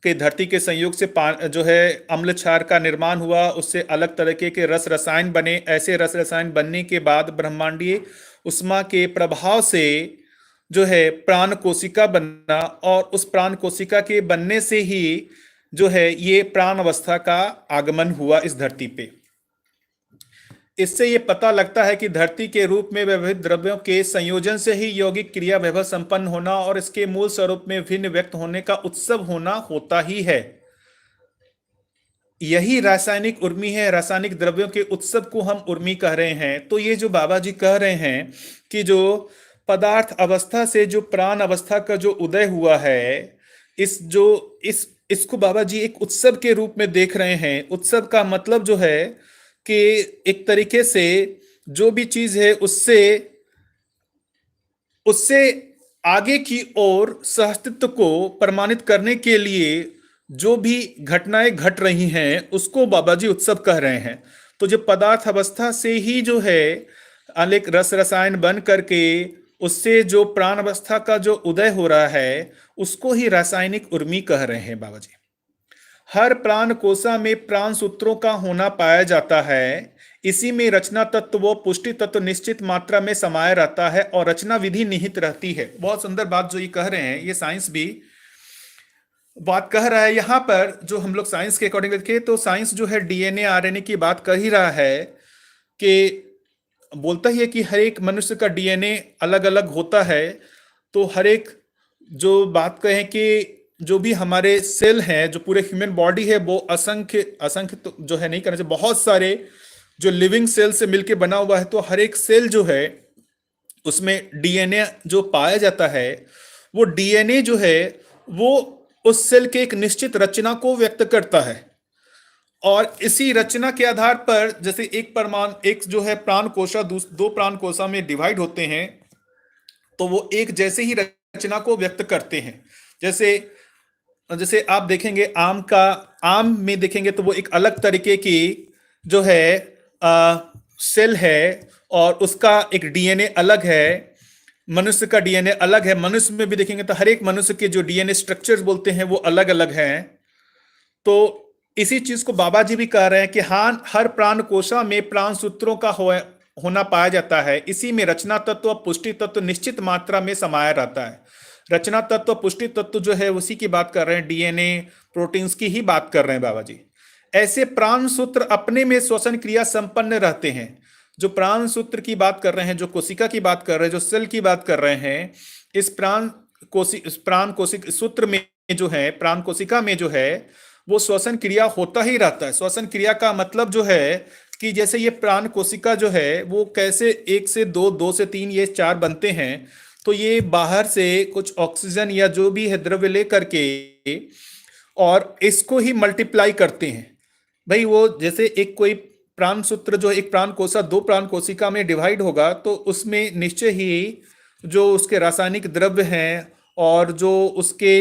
के धरती के संयोग से जो है अम्ल क्षार का निर्माण हुआ, उससे अलग तरीके के रस रसायन बने। ऐसे रस रसायन बनने के बाद ब्रह्मांडीय उष्मा के प्रभाव से जो है प्राण कोशिका बनना, और उस प्राण कोशिका के बनने से ही जो है ये प्राण अवस्था का आगमन हुआ इस धरती पे। इससे ये पता लगता है कि धरती के रूप में विविध द्रव्यों के संयोजन से ही यौगिक क्रिया वैभव संपन्न होना और इसके मूल स्वरूप में भिन्न व्यक्त होने का उत्सव होना होता ही है। यही रासायनिक उर्मी है। रासायनिक द्रव्यों के उत्सव को हम उर्मी कह रहे हैं। तो ये जो बाबा जी कह रहे हैं कि जो पदार्थ अवस्था से जो प्राण अवस्था का जो उदय हुआ है, इसको बाबा जी एक उत्सव के रूप में देख रहे हैं। उत्सव का मतलब जो है कि एक तरीके से जो भी चीज है उससे उससे आगे की ओर सहअस्तित्व को प्रमाणित करने के लिए जो भी घटनाएं घट रही हैं उसको बाबा जी उत्सव कह रहे हैं। तो जो पदार्थ अवस्था से ही जो है अनेक रस रसायन बन करके उससे जो प्राण अवस्था का जो उदय हो रहा है उसको ही रासायनिक उर्मी कह रहे हैं बाबा जी। हर प्राण कोशा में प्राण सूत्रों का होना पाया जाता है। इसी में रचना तत्व व पुष्टि तत्व निश्चित मात्रा में समाया रहता है और रचना विधि निहित रहती है। बहुत सुंदर बात जो ये कह रहे हैं, ये साइंस भी बात कह रहा है। यहां पर जो हम लोग साइंस के अकॉर्डिंग देखें तो साइंस जो है डीएनए आरएनए की बात कर ही रहा है, कि बोलता ही है कि हर एक मनुष्य का डीएनए अलग अलग होता है। तो हर एक जो बात कहें कि जो भी हमारे सेल हैं, जो पूरे ह्यूमन बॉडी है, वो असंख्य असंख्य तो जो है नहीं करना चाहिए, बहुत सारे जो लिविंग सेल से मिलके बना हुआ है। तो हर एक सेल जो है उसमें डीएनए जो पाया जाता है, वो डीएनए जो है वो उस सेल के एक निश्चित रचना को व्यक्त करता है। और इसी रचना के आधार पर जैसे एक जो है प्राण कोशा दो प्राण कोशा में डिवाइड होते हैं, तो वो एक जैसे ही रचना को व्यक्त करते हैं। जैसे जैसे आप देखेंगे आम में देखेंगे तो वो एक अलग तरीके की जो है सेल है, और उसका एक डीएनए अलग है। मनुष्य का डीएनए अलग है। मनुष्य में भी देखेंगे तो हर एक मनुष्य के जो डीएनए स्ट्रक्चर्स बोलते हैं वो अलग अलग हैं। तो इसी चीज को बाबा जी भी कह रहे हैं कि हाँ, हर प्राण कोशा में प्राण सूत्रों का होना पाया जाता है। इसी में रचना तत्व और पुष्टि तत्व निश्चित मात्रा में समाया रहता है। रचना तत्व पुष्टि तत्व जो है उसी की बात कर रहे हैं, डीएनए प्रोटीन्स की ही बात कर रहे हैं बाबा जी। ऐसे प्राण सूत्र अपने में श्वसन क्रिया संपन्न रहते हैं। जो प्राण सूत्र की बात कर रहे हैं, जो कोशिका की बात कर रहे हैं, जो सेल की बात कर रहे हैं, इस प्राण कोशिक सूत्र में जो है, प्राण कोशिका में जो है वो श्वसन क्रिया होता ही रहता है। श्वसन क्रिया का मतलब जो है कि जैसे ये प्राण कोशिका जो है वो कैसे 1 से 2, 2 से 3, ये 4 बनते हैं। तो ये बाहर से कुछ ऑक्सीजन या जो भी है द्रव्य लेकर के और इसको ही मल्टीप्लाई करते हैं। भाई वो जैसे एक कोई प्राण सूत्र जो एक प्राण कोशिका 2 प्राण कोशिका में डिवाइड होगा तो उसमें निश्चय ही जो उसके रासायनिक द्रव्य हैं और जो उसके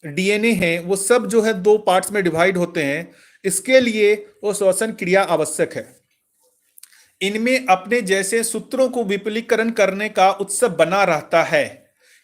डीएनए हैं वो सब जो है 2 पार्ट्स में डिवाइड होते हैं। इसके लिए वो श्वसन क्रिया आवश्यक है। इनमें अपने जैसे सूत्रों को विपुलीकरण करने का उत्सव बना रहता है।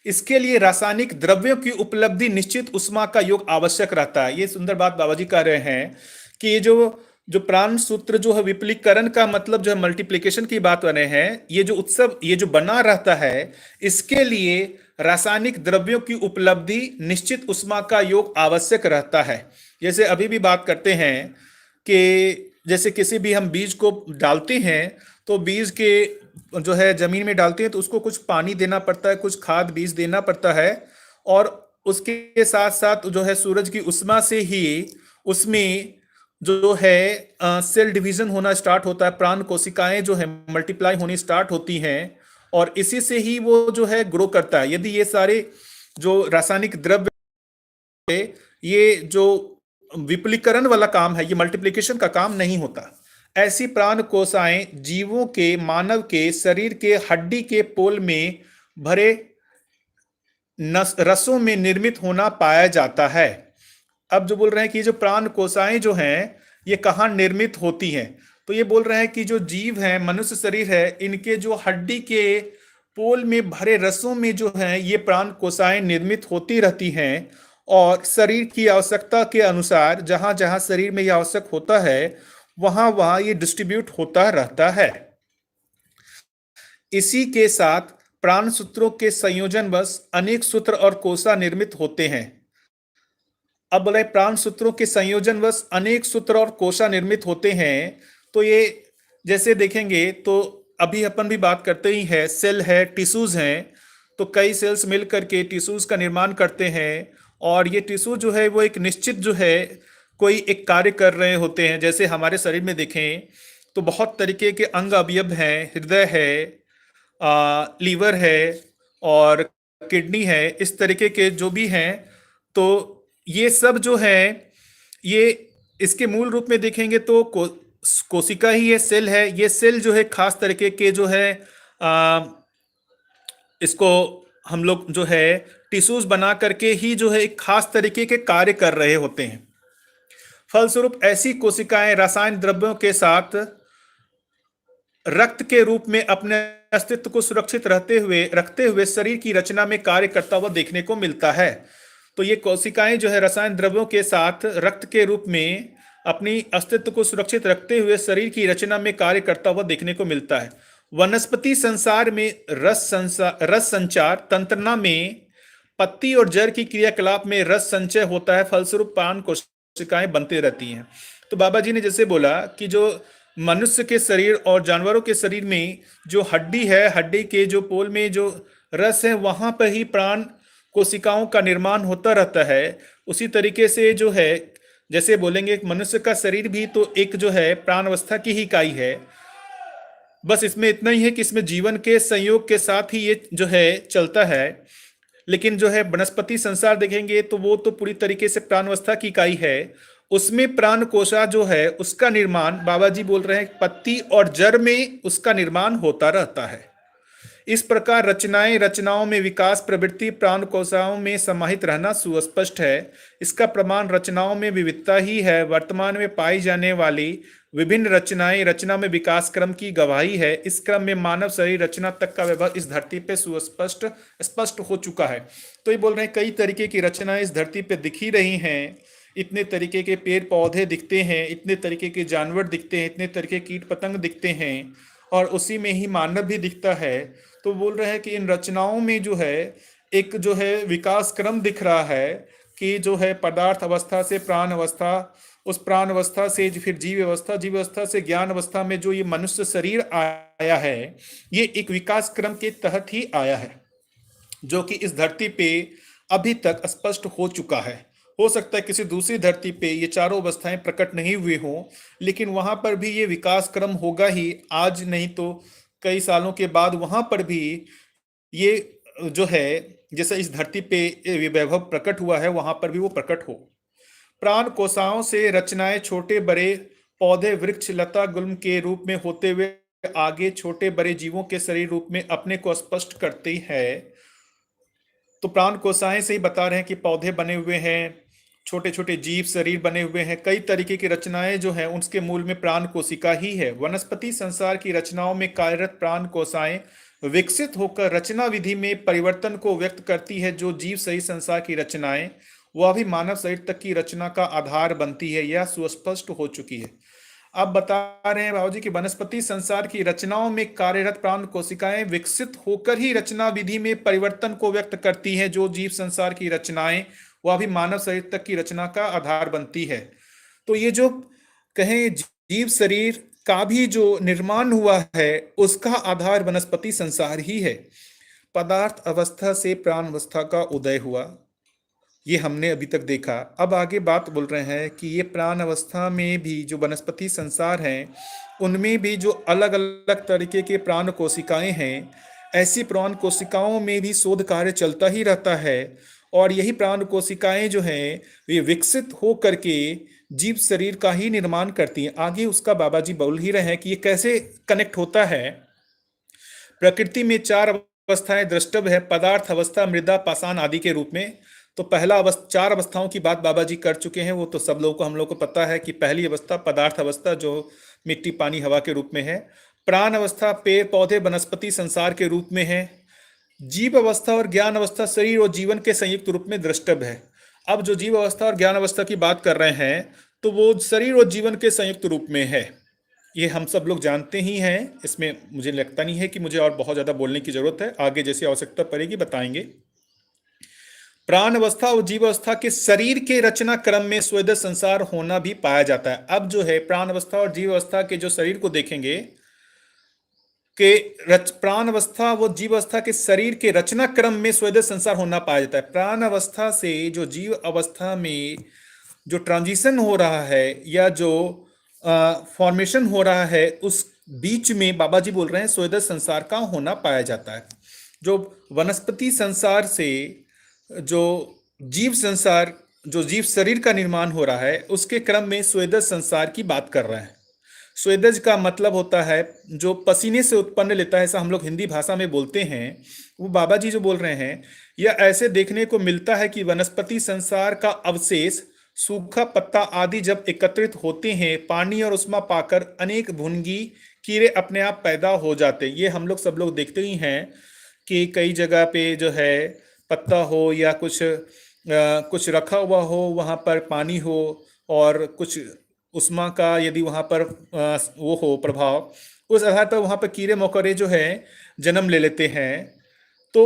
इसके लिए रासायनिक द्रव्यों की उपलब्धि निश्चित उष्मा का योग आवश्यक रहता है। ये सुंदर बात बाबा जी कह रहे हैं कि ये जो प्राण सूत्र जो है विपुलीकरण का मतलब जो है मल्टीप्लिकेशन की बात कर रहे हैं। ये जो उत्सव ये जो बना रहता है, इसके लिए रासायनिक द्रव्यों की उपलब्धि निश्चित उष्मा का योग आवश्यक रहता है। जैसे अभी भी बात करते हैं कि जैसे किसी भी हम बीज को डालते हैं तो बीज के जो है जमीन में डालते हैं तो उसको कुछ पानी देना पड़ता है, कुछ खाद बीज देना पड़ता है, और उसके साथ साथ जो है सूरज की उष्मा से ही उसमें जो है सेल डिवीजन होना स्टार्ट होता है। प्राण कोशिकाएं जो है मल्टीप्लाई होनी स्टार्ट होती हैं और इसी से ही वो जो है ग्रो करता है। यदि ये सारे जो रासायनिक द्रव्य ये जो विपुलीकरण वाला काम है, ये मल्टीप्लिकेशन का काम नहीं होता। ऐसी प्राण कोशिकाएं जीवों के, मानव के शरीर के हड्डी के पोल में भरे रसों में निर्मित होना पाया जाता है। अब जो बोल रहे हैं कि जो प्राण कोशिकाएं जो हैं ये कहाँ निर्मित होती हैं, तो ये बोल रहे हैं कि जो जीव हैं, मनुष्य शरीर है, इनके जो हड्डी के पोल में भरे रसों में जो है ये प्राण कोशिकाएं निर्मित होती रहती हैं, और शरीर की आवश्यकता के अनुसार जहां जहां शरीर में यह आवश्यक होता है वहां वहां ये डिस्ट्रीब्यूट होता रहता है। इसी के साथ प्राण सूत्रों के संयोजनवश अनेक सूत्र और कोसा निर्मित होते हैं। अब बोले प्राण सूत्रों के संयोजनवश अनेक सूत्र और कोशा निर्मित होते हैं, तो ये जैसे देखेंगे तो अभी अपन भी बात करते ही है, सेल है, टिश्यूज हैं, तो कई सेल्स मिल करके टिश्यूज का निर्माण करते हैं, और ये टिश्यू जो है वो एक निश्चित जो है कोई एक कार्य कर रहे होते हैं। जैसे हमारे शरीर में देखें तो बहुत तरीके के अंग अवयव हैं, हृदय है, लीवर है और किडनी है, इस तरीके के जो भी हैं, तो ये सब जो है ये इसके मूल रूप में देखेंगे तो कोशिका ही है, सेल है। ये सेल जो है खास तरीके के जो है इसको हम लोग जो है टिश्यूज बना करके ही जो है एक खास तरीके के कार्य कर रहे होते हैं। फलस्वरूप ऐसी कोशिकाएं रासायनिक द्रव्यों के साथ रक्त के रूप में अपने अस्तित्व को सुरक्षित रखते हुए शरीर की रचना में कार्य करता हुआ देखने को मिलता है। तो ये कोशिकाएं जो है रसायन द्रव्यों के साथ रक्त के रूप में अपनी अस्तित्व को सुरक्षित रखते हुए शरीर की रचना में कार्य करता हुआ देखने को मिलता है। वनस्पति संसार में रस संचार तंत्रणा में पत्ती और जड़ की क्रियाकलाप में रस संचय होता है, फलस्वरूप प्राण कोशिकाएं बनती रहती हैं। तो बाबा जी ने जैसे बोला कि जो मनुष्य के शरीर और जानवरों के शरीर में जो हड्डी है, हड्डी के जो पोल में जो रस है वहां पर ही प्राण कोशिकाओं का निर्माण होता रहता है। उसी तरीके से जो है जैसे बोलेंगे मनुष्य का शरीर भी तो एक जो है प्राण अवस्था की ही इकाई है, बस इसमें इतना ही है कि इसमें जीवन के संयोग के साथ ही ये जो है चलता है। लेकिन जो है वनस्पति संसार देखेंगे तो वो तो पूरी तरीके से प्राण अवस्था की इकाई है। उसमें प्राण कोशा जो है उसका निर्माण बाबा जी बोल रहे हैं पत्ती और जड़ में उसका निर्माण होता रहता है। इस प्रकार रचनाओं में विकास प्रवृत्ति प्राण कोशिकाओं में समाहित रहना सुस्पष्ट है। इसका प्रमाण रचनाओं में विविधता ही है। वर्तमान में पाई जाने वाली विभिन्न रचनाएं रचना में विकास क्रम की गवाही है। इस क्रम में मानव शरीर रचना तक का वैभव इस धरती पे स्पष्ट हो चुका है। तो ये बोल रहे हैं कई तरीके की रचनाएं इस धरती पे दिख ही रही हैं। इतने तरीके के पेड़ पौधे दिखते हैं, इतने तरीके के जानवर दिखते हैं, इतने तरीके कीट पतंग दिखते हैं, और उसी में ही मानव भी दिखता है। तो बोल रहे हैं कि इन रचनाओं में जो है एक जो है विकास क्रम दिख रहा है कि जो है पदार्थ अवस्था से प्राण अवस्था, उस प्राण अवस्था से फिर जीव अवस्था से ज्ञान अवस्था में जो ये मनुष्य शरीर आया है, ये एक विकास क्रम के तहत ही आया है, जो कि इस धरती पे अभी तक स्पष्ट हो चुका है। हो सकता है किसी दूसरी धरती पे ये चारों अवस्थाएं प्रकट नहीं हुई हों, लेकिन वहां पर भी ये विकास क्रम होगा ही, आज नहीं तो कई सालों के बाद वहां पर भी ये जो है जैसे इस धरती पे वैभव प्रकट हुआ है वहां पर भी वो प्रकट हो। प्राण कोशिकाओं से रचनाएं छोटे बड़े पौधे, वृक्ष, लता, गुल्म के रूप में होते हुए आगे छोटे बड़े जीवों के शरीर रूप में अपने को स्पष्ट करती है। तो प्राण कोशिकाएं से ही बता रहे हैं कि पौधे बने हुए हैं, छोटे छोटे जीव शरीर बने हुए हैं, कई तरीके की रचनाएं जो हैं उसके मूल में प्राण कोशिका ही है। वनस्पति संसार की रचनाओं में कार्यरत प्राण कोशिकाएं विकसित होकर रचना विधि में परिवर्तन को व्यक्त करती है। जो जीव सही संसार की रचनाएं वह भी मानव शरीर तक की रचना का आधार बनती है, यह सुस्पष्ट हो चुकी है। अब बता रहे हैं बाबूजी कि वनस्पति संसार की रचनाओं में कार्यरत प्राण कोशिकाएं विकसित होकर ही रचना विधि में परिवर्तन को व्यक्त करती हैं। जो जीव संसार की रचनाएं वह भी मानव शरीर तक की रचना का आधार बनती है। तो ये जो कहें जीव शरीर का भी जो निर्माण हुआ है उसका आधार वनस्पति संसार ही है। पदार्थ अवस्था से प्राण अवस्था का उदय हुआ, ये हमने अभी तक देखा। अब आगे बात बोल रहे हैं कि ये प्राण अवस्था में भी जो वनस्पति संसार हैं उनमें भी जो अलग अलग तरीके के प्राण कोशिकाएं हैं, ऐसी प्राण कोशिकाओं में भी शोध कार्य चलता ही रहता है। और यही प्राण कोशिकाएं जो हैं वे विकसित हो करके जीव शरीर का ही निर्माण करती हैं। आगे उसका बाबा जी बोल ही रहे हैं कि ये कैसे कनेक्ट होता है। प्रकृति में चार अवस्थाएं द्रष्टव्य है, पदार्थ अवस्था, मृदा, पाषाण आदि के रूप में। तो पहला अवस्था, चार अवस्थाओं की बात बाबा जी कर चुके हैं, वो तो सब लोगों को, हम लोग को पता है कि पहली अवस्था पदार्थ अवस्था जो मिट्टी पानी हवा के रूप में है। प्राण अवस्था पेड़ पौधे वनस्पति संसार के रूप में है। जीव अवस्था और ज्ञान अवस्था शरीर और जीवन के संयुक्त रूप में द्रष्टव्य है। अब जो जीव अवस्था और ज्ञान अवस्था की बात कर रहे हैं तो वो शरीर और जीवन के संयुक्त रूप में है। ये हम सब लोग जानते ही हैं, इसमें मुझे लगता नहीं है कि मुझे और बहुत ज़्यादा बोलने की जरूरत है। आगे जैसी आवश्यकता पड़ेगी बताएंगे। प्राण अवस्था और जीव अवस्था के शरीर के रचना क्रम में स्वेदश संसार होना भी पाया जाता है। अब जो है प्राण अवस्था और जीव अवस्था के जो शरीर को देखेंगे के प्राण अवस्था व जीव अवस्था के शरीर के रचना क्रम में स्वेदश संसार होना पाया जाता है। प्राण अवस्था से जो जीव अवस्था में जो ट्रांजिशन हो रहा है या जो फॉर्मेशन हो रहा है, उस बीच में बाबा जी बोल रहे हैं स्वेदश संसार का होना पाया जाता है। जो वनस्पति संसार से जो जीव संसार, जो जीव शरीर का निर्माण हो रहा है, उसके क्रम में स्वेदश संसार की बात कर रहे हैं। स्वेदज का मतलब होता है जो पसीने से उत्पन्न लेता है, ऐसा हम लोग हिंदी भाषा में बोलते हैं। वो बाबा जी जो बोल रहे हैं, यह ऐसे देखने को मिलता है कि वनस्पति संसार का अवशेष, सूखा पत्ता आदि जब एकत्रित होते हैं, पानी और उष्मा पाकर अनेक भुनगी कीड़े अपने आप पैदा हो जाते हैं। ये हम लोग सब लोग देखते ही हैं कि कई जगह पे जो है पत्ता हो या कुछ रखा हुआ हो, वहाँ पर पानी हो और कुछ उष्मा का यदि वहाँ पर वो हो प्रभाव, उस आधार पर वहाँ पर कीड़े मकोड़े जो है जन्म ले लेते हैं। तो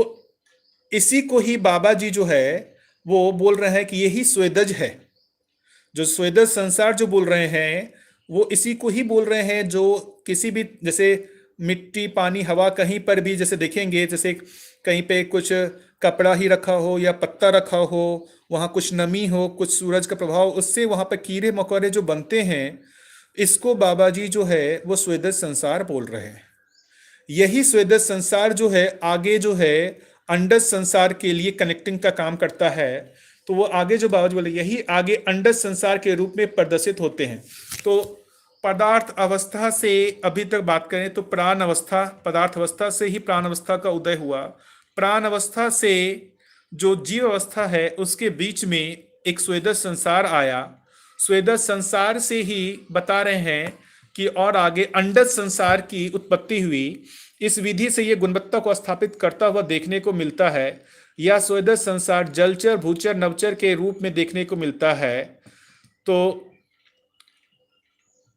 इसी को ही बाबा जी जो है वो बोल रहे हैं कि यही स्वेदज है। जो स्वेदज संसार जो बोल रहे हैं वो इसी को ही बोल रहे हैं। जो किसी भी, जैसे मिट्टी पानी हवा, कहीं पर भी जैसे देखेंगे, जैसे कहीं पे कुछ कपड़ा ही रखा हो या पत्ता रखा हो, वहाँ कुछ नमी हो, कुछ सूरज का प्रभाव, उससे वहाँ पर कीड़े मकोड़े जो बनते हैं, इसको बाबा जी जो है वो स्वेदज संसार बोल रहे हैं। यही स्वेदज संसार जो है आगे जो है अंडज संसार के लिए कनेक्टिंग का काम करता है। तो वो आगे जो बाबा जी बोले, यही आगे अंडज संसार के रूप में प्रदर्शित होते हैं। तो पदार्थ अवस्था से अभी तक बात करें तो प्राण अवस्था, पदार्थ अवस्था से ही प्राण अवस्था का उदय हुआ। प्राण अवस्था से जो जीव अवस्था है उसके बीच में एक स्वेदज संसार आया। स्वेदज संसार से ही बता रहे हैं कि और आगे अंडज संसार की उत्पत्ति हुई। इस विधि से ये गुणवत्ता को स्थापित करता हुआ देखने को मिलता है। यह स्वेदज संसार जलचर भूचर नवचर के रूप में देखने को मिलता है। तो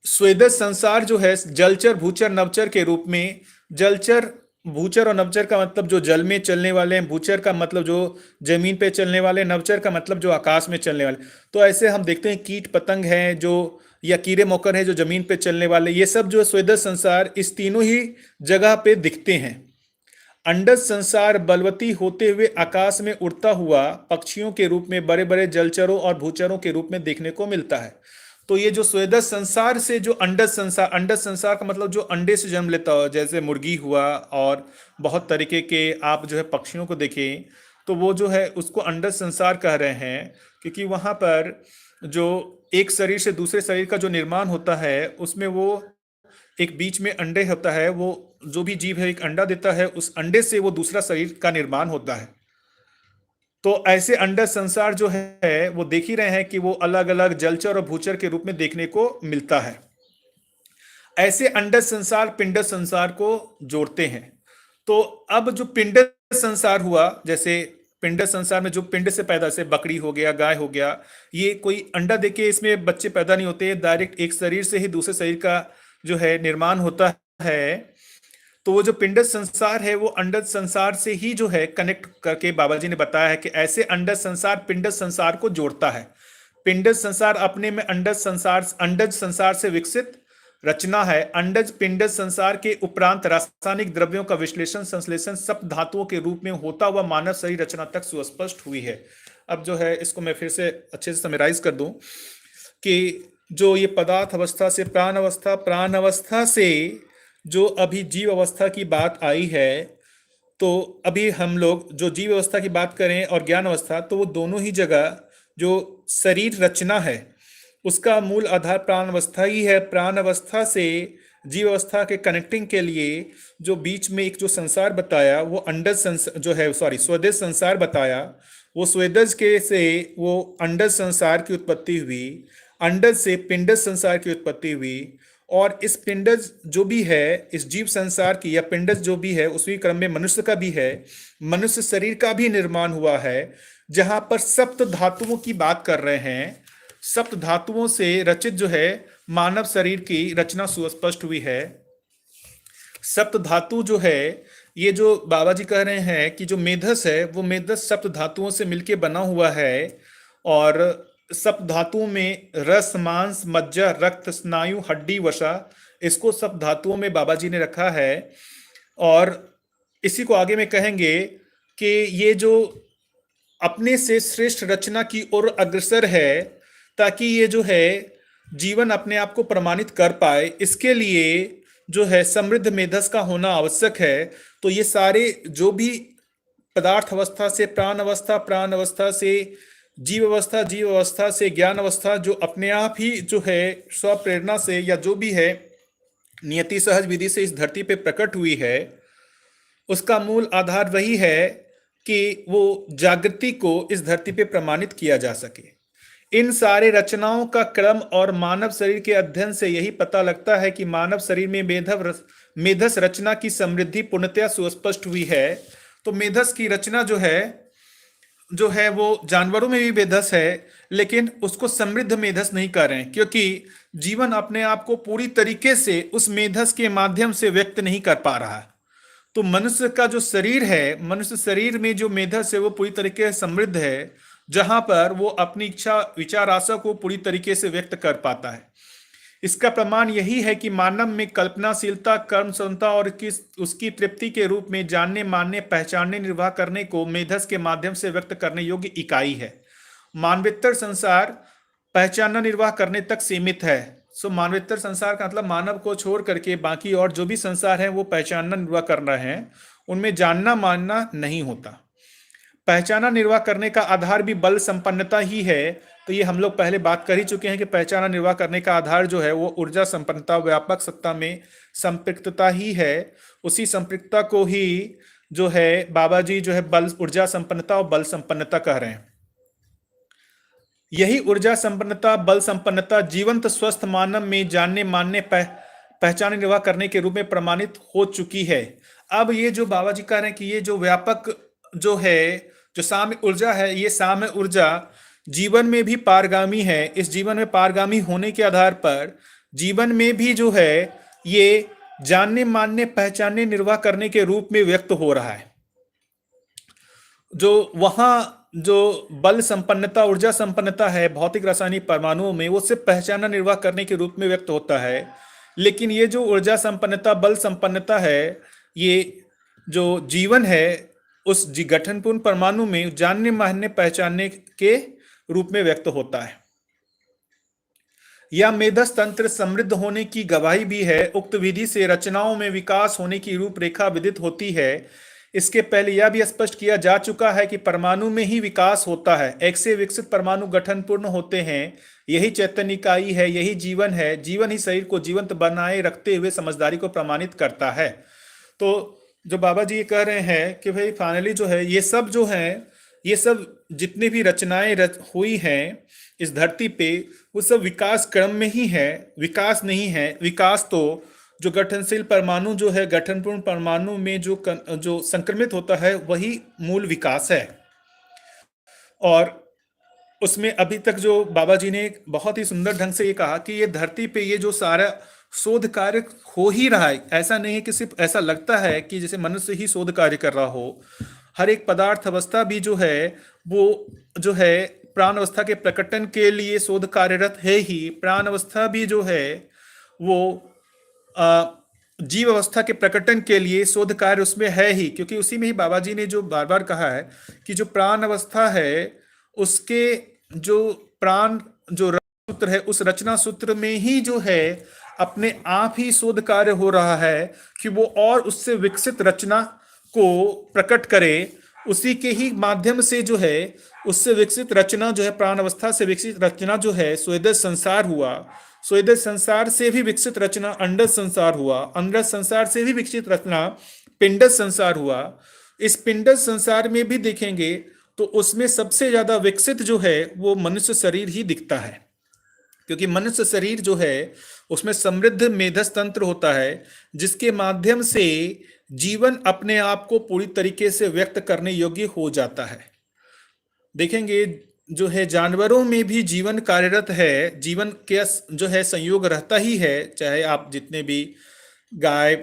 स्वेदज संसार जो है जलचर भूचर नवचर के रूप में, जलचर भूचर और नवचर का मतलब जो जल में चलने वाले हैं, भूचर का मतलब जो जमीन पे चलने वाले, नवचर का मतलब जो आकाश में चलने वाले। तो ऐसे हम देखते हैं कीट पतंग हैं जो, या कीड़े मकोड़े हैं जो जमीन पे चलने वाले, ये सब जो स्वेदज संसार इस तीनों ही जगह पे दिखते हैं। अंडज संसार बलवती होते हुए आकाश में उड़ता हुआ पक्षियों के रूप में बड़े बड़े जलचरों और भूचरों के रूप में देखने को मिलता है। तो ये जो स्वेदज संसार से जो अंडज संसार का मतलब जो अंडे से जन्म लेता हो, जैसे मुर्गी हुआ और बहुत तरीके के आप जो है पक्षियों को देखें, तो वो जो है उसको अंडज संसार कह रहे हैं। क्योंकि वहाँ पर जो एक शरीर से दूसरे शरीर का जो निर्माण होता है, उसमें वो एक बीच में अंडे होता है, वो जो भी जीव है एक अंडा देता है, उस अंडे से वो दूसरा शरीर का निर्माण होता है। तो ऐसे अंडज संसार जो है वो देख ही रहे हैं कि वो अलग अलग जलचर और भूचर के रूप में देखने को मिलता है। ऐसे अंडज संसार पिंड संसार को जोड़ते हैं। तो अब जो पिंड संसार हुआ, जैसे पिंड संसार में जो पिंड से पैदा, से बकरी हो गया, गाय हो गया, ये कोई अंडा देके इसमें बच्चे पैदा नहीं होते, डायरेक्ट एक शरीर से ही दूसरे शरीर का जो है निर्माण होता है। तो वो जो पिंडज संसार है वो अंडज संसार से ही जो है कनेक्ट करके बाबा जी ने बताया है कि ऐसे अंडज संसार पिंडज संसार को जोड़ता है। पिंडज संसार अपने में अंडज संसार से विकसित रचना है। अंडज पिंडज संसार के उपरांत रासायनिक द्रव्यों का विश्लेषण संश्लेषण सप्त धातुओं के रूप में होता हुआ मानव शरीर रचना तक सुस्पष्ट हुई है। अब जो है इसको मैं फिर से अच्छे से समराइज कर दूं कि जो ये पदार्थ अवस्था से प्राण अवस्था, प्राण अवस्था से जो अभी जीव अवस्था की बात आई है, तो अभी हम लोग जो जीव अवस्था की बात करें और ज्ञान अवस्था, तो वो दोनों ही जगह जो शरीर रचना है उसका मूल आधार प्राण अवस्था ही है। प्राण अवस्था से जीव अवस्था के कनेक्टिंग के लिए जो बीच में एक जो संसार बताया वो अंडज संसार जो है, सॉरी, स्वदेश संसार बताया, वो स्वेदज के से वो अंडज संसार की उत्पत्ति हुई, अंडज से पिंडज संसार की उत्पत्ति हुई, और इस पिंडज जो भी है इस जीव संसार की, या पिंडज जो भी है उसी क्रम में मनुष्य का भी है, मनुष्य शरीर का भी निर्माण हुआ है, जहां पर सप्त धातुओं की बात कर रहे हैं। सप्त धातुओं से रचित जो है मानव शरीर की रचना सुस्पष्ट हुई है। सप्त धातु जो है, ये जो बाबा जी कह रहे हैं कि जो मेधस है वो मेधस सप्त धातुओं से मिलके बना हुआ है, और सप्त धातुओं में रस, मांस, मज्जा, रक्त, स्नायु, हड्डी, वसा, इसको सप्त धातुओं में बाबा जी ने रखा है। और इसी को आगे में कहेंगे कि ये जो अपने से श्रेष्ठ रचना की ओर अग्रसर है, ताकि ये जो है जीवन अपने आप को प्रमाणित कर पाए, इसके लिए जो है समृद्ध मेधस का होना आवश्यक है। तो ये सारे जो भी पदार्थ अवस्था से प्राण अवस्था, प्राण अवस्था से जीव अवस्था, जीव अवस्था से ज्ञान अवस्था, जो अपने आप ही जो है स्वप्रेरणा से या जो भी है नियति सहज विधि से इस धरती पे प्रकट हुई है, उसका मूल आधार वही है कि वो जागृति को इस धरती पे प्रमाणित किया जा सके। इन सारे रचनाओं का क्रम और मानव शरीर के अध्ययन से यही पता लगता है कि मानव शरीर में मेधस रचना की समृद्धि पूर्णतया सुस्पष्ट हुई है। तो मेधस की रचना जो है वो जानवरों में भी मेधस है, लेकिन उसको समृद्ध मेधस नहीं कर रहे हैं, क्योंकि जीवन अपने आप को पूरी तरीके से उस मेधस के माध्यम से व्यक्त नहीं कर पा रहा है। तो मनुष्य का जो शरीर है, मनुष्य शरीर में जो मेधस है वो पूरी तरीके से समृद्ध है, जहां पर वो अपनी इच्छा विचार आशा को पूरी तरीके से व्यक्त कर पाता है। इसका प्रमाण यही है कि मानव में कल्पनाशीलता, कर्म क्षमता और उसकी तृप्ति के रूप में जानने, मानने, पहचानने, निर्वाह करने को मेधस के माध्यम से व्यक्त करने योग्य इकाई है। मानवेतर संसार पहचानना, निर्वाह करने तक सीमित है। सो मानवेतर संसार का मतलब मानव को छोड़ करके बाकी और जो भी संसार है वो पहचानना, निर्वाह कर रहे हैं, उनमें जानना मानना नहीं होता। पहचाना निर्वाह करने का आधार भी बल संपन्नता ही है। तो ये हम लोग पहले बात कर ही चुके हैं कि पहचाना निर्वाह करने का आधार जो है वो ऊर्जा संपन्नता, व्यापक सत्ता में संपृक्तता ही है। उसी संपृक्तता को ही जो है बाबा जी जो है बल, ऊर्जा संपन्नता और बल संपन्नता कह रहे हैं। यही ऊर्जा संपन्नता, बल संपन्नता जीवंत स्वस्थ मानव में जानने, मानने, पहचान निर्वाह करने के रूप में प्रमाणित हो चुकी है। अब ये जो बाबा जी कह रहे हैं कि ये जो व्यापक जो है, जो साम्य ऊर्जा है, ये साम्य ऊर्जा जीवन में भी पारगामी है। इस जीवन में पारगामी होने के आधार पर जीवन में भी जो है ये जानने, मानने, पहचानने, निर्वाह करने के रूप में व्यक्त हो रहा है। जो वहां जो बल संपन्नता, ऊर्जा संपन्नता है भौतिक रासायनिक परमाणुओं में, वो सिर्फ पहचानना, निर्वाह करने के रूप में व्यक्त होता है। लेकिन ये जो ऊर्जा संपन्नता, बल संपन्नता है, ये जो जीवन है उस गठनपूर्ण परमाणु में जानने, मानने, पहचानने के रूप में व्यक्त होता है। यह मेधस तंत्र समृद्ध होने की गवाही भी है। उक्त विधि से रचनाओं में विकास होने की रूपरेखा विदित होती है। इसके पहले यह भी स्पष्ट किया जा चुका है कि परमाणु में ही विकास होता है। एक से विकसित परमाणु गठनपूर्ण होते हैं। यही चैतन्य इकाई है, यही जीवन है। जीवन ही शरीर को जीवंत बनाए रखते हुए समझदारी को प्रमाणित करता है। तो जो बाबा जी ये कह रहे हैं कि भाई फाइनली जो है ये सब जो है, ये सब जितने भी रचनाएं हुई हैं इस धरती पे, वो सब विकास क्रम में ही है, विकास नहीं है। विकास तो जो गठनशील परमाणु जो है, गठनपूर्ण परमाणु में जो संक्रमित होता है वही मूल विकास है। और उसमें अभी तक जो बाबा जी ने बहुत ही सुंदर ढंग से ये कहा कि ये धरती पे ये जो सारा शोध कार्य हो ही रहा है, ऐसा नहीं है कि सिर्फ ऐसा लगता है कि जैसे मनुष्य ही शोध कार्य कर रहा हो। हर एक पदार्थ अवस्था भी जो है वो जो है प्राण अवस्था के प्रकटन के लिए शोध कार्यरत है ही। प्राण अवस्था भी जो है वो जीव अवस्था के प्रकटन के लिए शोध कार्य उसमें है ही, क्योंकि उसी में ही बाबा जी ने जो बार बार कहा है कि जो प्राण अवस्था है उसके जो प्राण जो रचना सूत्र है, उस रचना सूत्र में ही जो है अपने आप ही शोध कार्य हो रहा है कि वो और उससे विकसित रचना को प्रकट करे, उसी के ही माध्यम से जो है उससे विकसित रचना जो है, प्राण अवस्था से विकसित रचना जो है स्वेदज संसार हुआ। स्वेदज संसार से भी विकसित रचना अंडज संसार हुआ। अंडज संसार से भी विकसित रचना पिंडज संसार हुआ। इस पिंडज संसार में भी देखेंगे तो उसमें सबसे ज्यादा विकसित जो है वो मनुष्य शरीर ही दिखता है, क्योंकि मनुष्य शरीर जो है उसमें समृद्ध मेधस तंत्र होता है, जिसके माध्यम से जीवन अपने आप को पूरी तरीके से व्यक्त करने योग्य हो जाता है। देखेंगे जो है जानवरों में भी जीवन कार्यरत है, जीवन के जो है संयोग रहता ही है, चाहे आप जितने भी गाय,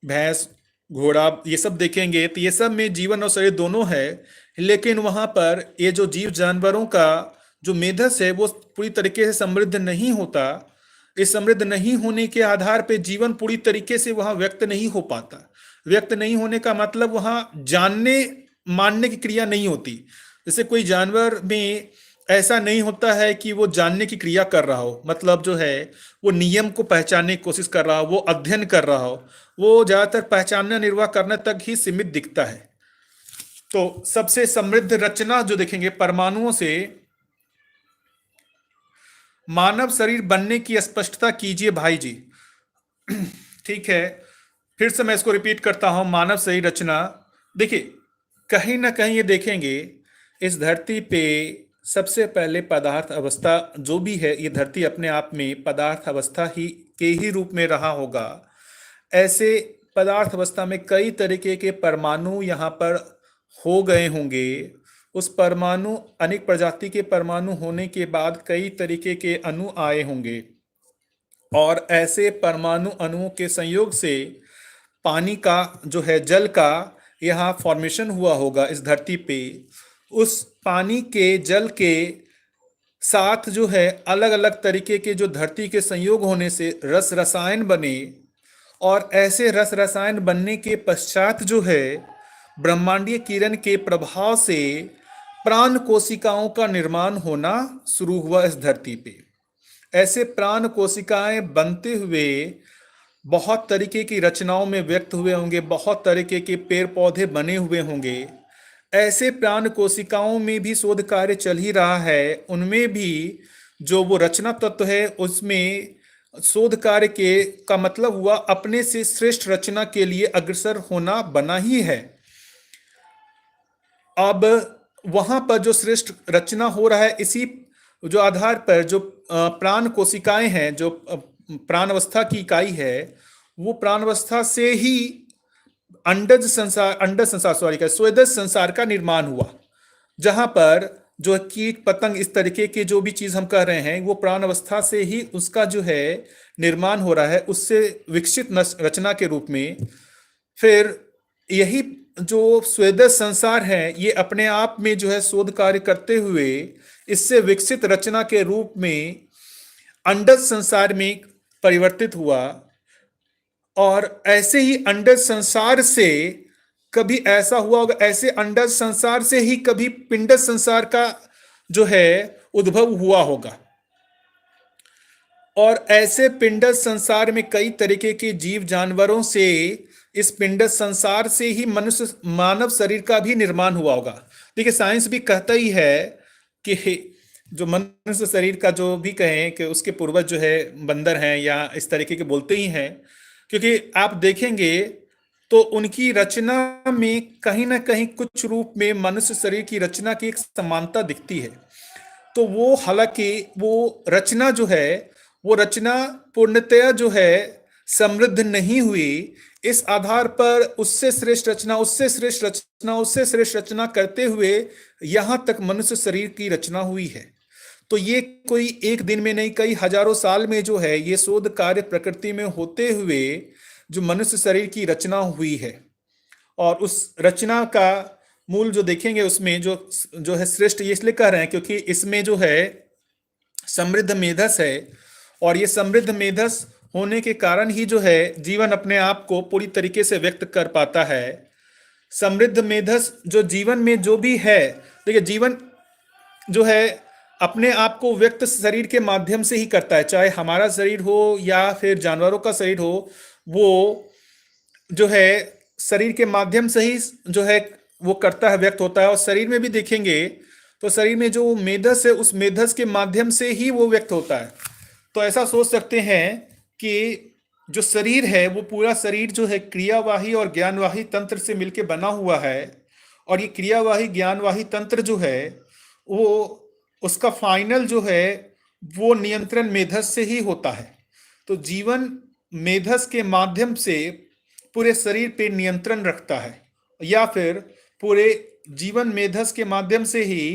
भैंस, घोड़ा ये सब देखेंगे तो ये सब में जीवन और शरीर दोनों है। लेकिन वहां पर ये जो जीव जानवरों का जो मेधस है वो पूरी तरीके से समृद्ध नहीं होता। इस समृद्ध नहीं होने के आधार पे जीवन पूरी तरीके से वहां व्यक्त नहीं हो पाता। व्यक्त नहीं होने का मतलब वहां जानने मानने की क्रिया नहीं होती। जैसे कोई जानवर में ऐसा नहीं होता है कि वो जानने की क्रिया कर रहा हो, मतलब जो है वो नियम को पहचानने की कोशिश कर रहा हो, वो अध्ययन कर रहा हो, वो ज्यादातर पहचानना निर्वाह करने तक ही सीमित दिखता है। तो सबसे समृद्ध रचना जो देखेंगे परमाणुओं से, मानव शरीर बनने की स्पष्टता कीजिए भाई जी। ठीक है, फिर से मैं इसको रिपीट करता हूं, मानव शरीर रचना। देखिए कहीं ना कहीं ये देखेंगे इस धरती पे सबसे पहले पदार्थ अवस्था जो भी है, ये धरती अपने आप में पदार्थ अवस्था ही के ही रूप में रहा होगा। ऐसे पदार्थ अवस्था में कई तरीके के परमाणु यहाँ पर हो गए होंगे। उस परमाणु, अनेक प्रजाति के परमाणु होने के बाद कई तरीके के अणु आए होंगे, और ऐसे परमाणु अणुओं के संयोग से पानी का जो है, जल का यहाँ फॉर्मेशन हुआ होगा इस धरती पे। उस पानी के जल के साथ जो है अलग अलग तरीके के जो धरती के संयोग होने से रस रसायन बने, और ऐसे रस रसायन बनने के पश्चात जो है ब्रह्मांडीय किरण के प्रभाव से प्राण कोशिकाओं का निर्माण होना शुरू हुआ इस धरती पे। ऐसे प्राण कोशिकाएं बनते हुए बहुत तरीके की रचनाओं में व्यक्त हुए होंगे, बहुत तरीके के पेड़ पौधे बने हुए होंगे। ऐसे प्राण कोशिकाओं में भी शोध कार्य चल ही रहा है। उनमें भी जो वो रचना तत्व है उसमें शोध कार्य के का मतलब हुआ अपने से श्रेष्ठ रचना के लिए अग्रसर होना बना ही है। अब वहां पर जो श्रेष्ठ रचना हो रहा है, इसी जो आधार पर जो प्राण कोशिकाएं हैं, जो प्राण अवस्था की इकाई है, वो प्राण अवस्था से ही अंडज संसार सॉरी का स्वेदज संसार का निर्माण हुआ, जहां पर जो कीट पतंग इस तरीके के जो भी चीज हम कह रहे हैं वो प्राण अवस्था से ही उसका जो है निर्माण हो रहा है, उससे विकसित रचना के रूप में। फिर यही जो स्वेदज संसार है ये अपने आप में जो है शोध कार्य करते हुए इससे विकसित रचना के रूप में अंडज संसार में परिवर्तित हुआ। और ऐसे ही अंडज संसार से कभी ऐसा हुआ होगा, ऐसे अंडज संसार से ही कभी पिंडज संसार का जो है उद्भव हुआ होगा, और ऐसे पिंडज संसार में कई तरीके के जीव जानवरों से इस पिंडज संसार से ही मनुष्य मानव शरीर का भी निर्माण हुआ होगा। देखिए साइंस भी कहता ही है कि जो मनुष्य शरीर का जो भी कहें कि उसके पूर्वज जो है बंदर हैं या इस तरीके के बोलते ही हैं, क्योंकि आप देखेंगे तो उनकी रचना में कहीं ना कहीं कुछ रूप में मनुष्य शरीर की रचना की एक समानता दिखती है। तो वो हालांकि वो रचना जो है वो रचना पूर्णतया जो है समृद्ध नहीं हुई, इस आधार पर उससे श्रेष्ठ रचना, उससे श्रेष्ठ रचना, उससे श्रेष्ठ रचना करते हुए यहां तक मनुष्य शरीर की रचना हुई है। तो ये कोई एक दिन में नहीं, कई हजारों साल में जो है ये शोध कार्य प्रकृति में होते हुए जो मनुष्य शरीर की रचना हुई है। और उस रचना का मूल जो देखेंगे उसमें जो है श्रेष्ठ, ये इसलिए कह रहे हैं क्योंकि इसमें जो है समृद्ध मेधस है, और ये समृद्ध मेधस होने के कारण ही जो है जीवन अपने आप को पूरी तरीके से व्यक्त कर पाता है। समृद्ध मेधस जो जीवन में जो भी है, देखिए जीवन जो है अपने आप को व्यक्त शरीर के माध्यम से ही करता है, चाहे हमारा शरीर हो या फिर जानवरों का शरीर हो, वो जो है शरीर के माध्यम से ही जो है वो करता है, व्यक्त होता है। और शरीर में भी देखेंगे तो शरीर में जो मेधस है उस मेधस के माध्यम से ही वो व्यक्त होता है। तो ऐसा सोच सकते हैं कि जो शरीर है वो पूरा शरीर जो है क्रियावाही और ज्ञानवाही तंत्र से मिलकर बना हुआ है। और ये क्रियावाही ज्ञानवाही तंत्र जो है वो उसका फाइनल जो है वो नियंत्रण मेधस से ही होता है। तो जीवन मेधस के माध्यम से पूरे शरीर पे नियंत्रण रखता है, या फिर पूरे जीवन मेधस के माध्यम से ही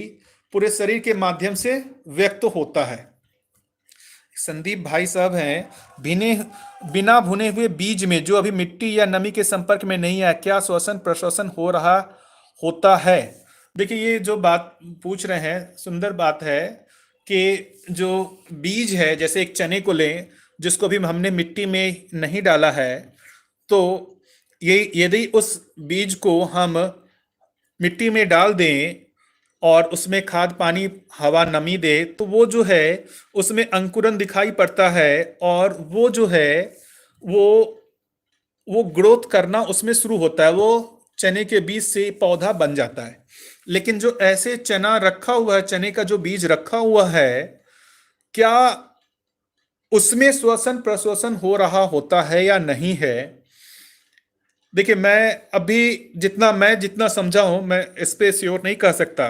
पूरे शरीर के माध्यम से व्यक्त होता है। संदीप भाई साहब हैं, बिना भुने हुए बीज में जो अभी मिट्टी या नमी के संपर्क में नहीं है, क्या श्वसन प्रश्वसन हो रहा होता है? देखिए, ये जो बात पूछ रहे हैं सुंदर बात है कि जो बीज है, जैसे एक चने को लें जिसको भी हमने मिट्टी में नहीं डाला है, तो ये यदि उस बीज को हम मिट्टी में डाल दें और उसमें खाद पानी हवा नमी दे, तो वो जो है उसमें अंकुरन दिखाई पड़ता है और वो जो है वो वो ग्रोथ करना उसमें शुरू होता है, वो चने के बीज से पौधा बन जाता है। लेकिन जो ऐसे चना रखा हुआ है, चने का जो बीज रखा हुआ है, क्या उसमें श्वसन प्रश्वसन हो रहा होता है या नहीं है? देखिए, मैं जितना समझा हूं, मैं इस पे श्योर नहीं कह सकता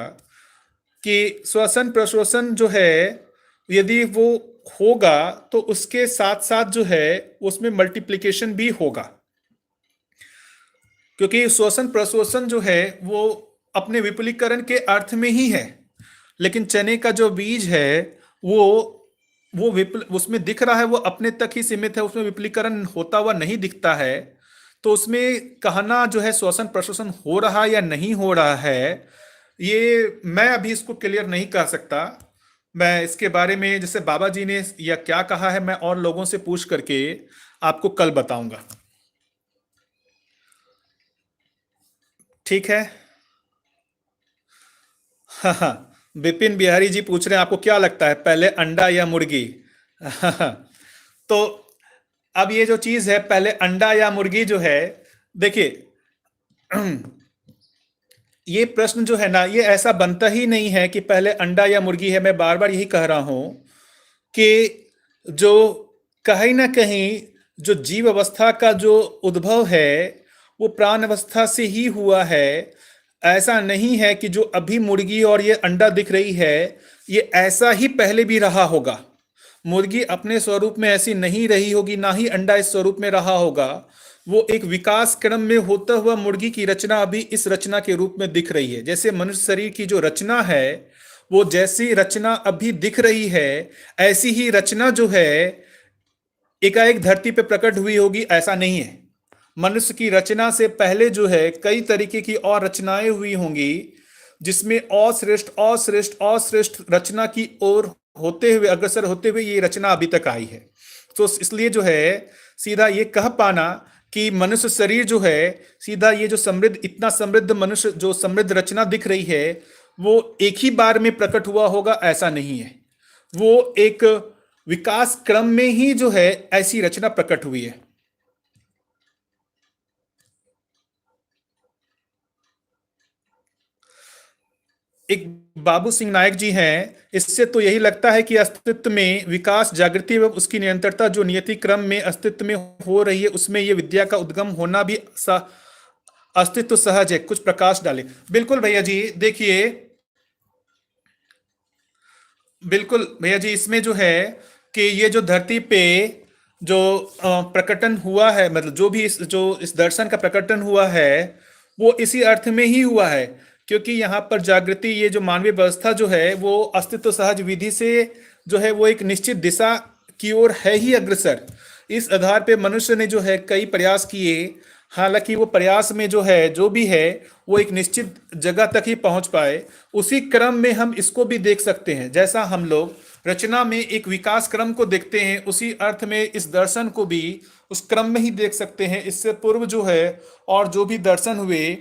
कि श्वसन प्रश्वसन जो है यदि वो होगा तो उसके साथ साथ जो है उसमें मल्टीप्लिकेशन भी होगा, क्योंकि श्वसन प्रश्वसन जो है वो अपने विपुलीकरण के अर्थ में ही है। लेकिन चने का जो बीज है वो विपुल उसमें दिख रहा है, वो अपने तक ही सीमित है, उसमें विपुलीकरण होता हुआ नहीं दिखता है। तो उसमें कहना जो है श्वसन प्रश्वसन हो रहा या नहीं हो रहा है, ये मैं अभी इसको क्लियर नहीं कह सकता। मैं इसके बारे में जैसे बाबा जी ने या क्या कहा है, मैं और लोगों से पूछ करके आपको कल बताऊंगा। ठीक है। हाँ हाँ, विपिन बिहारी जी पूछ रहे हैं आपको क्या लगता है पहले अंडा या मुर्गी? तो अब ये जो चीज है पहले अंडा या मुर्गी जो है, देखिए ये प्रश्न जो है ना, ये ऐसा बनता ही नहीं है कि पहले अंडा या मुर्गी है। मैं बार बार यही कह रहा हूं कि जो कहीं ना कहीं जो जीव अवस्था का जो उद्भव है वो प्राण अवस्था से ही हुआ है। ऐसा नहीं है कि जो अभी मुर्गी और ये अंडा दिख रही है ये ऐसा ही पहले भी रहा होगा। मुर्गी अपने स्वरूप में ऐसी नहीं रही होगी, ना ही अंडा इस स्वरूप में रहा होगा। वो एक विकास क्रम में होता हुआ मुर्गी की रचना अभी इस रचना के रूप में दिख रही है। जैसे मनुष्य शरीर की जो रचना है वो जैसी रचना अभी दिख रही है, ऐसी ही रचना जो है एकाएक धरती पे प्रकट हुई होगी, ऐसा नहीं है। मनुष्य की रचना से पहले जो है कई तरीके की और रचनाएं हुई होंगी, जिसमें अश्रेष्ठ अश्रेष्ठ अश्रेष्ठ रचना की ओर होते हुए अग्रसर होते हुए ये रचना अभी तक आई है। तो इसलिए जो है सीधा ये कह पाना कि मनुष्य शरीर जो है सीधा ये जो समृद्ध इतना समृद्ध मनुष्य जो समृद्ध रचना दिख रही है वो एक ही बार में प्रकट हुआ होगा, ऐसा नहीं है। वो एक विकास क्रम में ही जो है ऐसी रचना प्रकट हुई है। एक बाबू सिंह नायक जी हैं, इससे तो यही लगता है कि अस्तित्व में विकास जागृति एवं उसकी निरंतरता जो नियति क्रम में अस्तित्व में हो रही है उसमें ये विद्या का उद्गम होना भी अस्तित्व सहज है। कुछ प्रकाश डाले। बिल्कुल भैया जी, देखिए बिल्कुल भैया जी, इसमें जो है कि ये जो धरती पे जो प्रकटन हुआ है, मतलब जो इस दर्शन का प्रकटन हुआ है वो इसी अर्थ में ही हुआ है, क्योंकि यहाँ पर जागृति ये जो मानवीय व्यवस्था जो है वो अस्तित्व सहज विधि से जो है वो एक निश्चित दिशा की ओर है ही अग्रसर। इस आधार पे मनुष्य ने जो है कई प्रयास किए, हालांकि वो प्रयास में जो है जो भी है वो एक निश्चित जगह तक ही पहुंच पाए। उसी क्रम में हम इसको भी देख सकते हैं, जैसा हम लोग रचना में एक विकास क्रम को देखते हैं उसी अर्थ में इस दर्शन को भी उस क्रम में ही देख सकते हैं। इससे पूर्व जो है और जो भी दर्शन हुए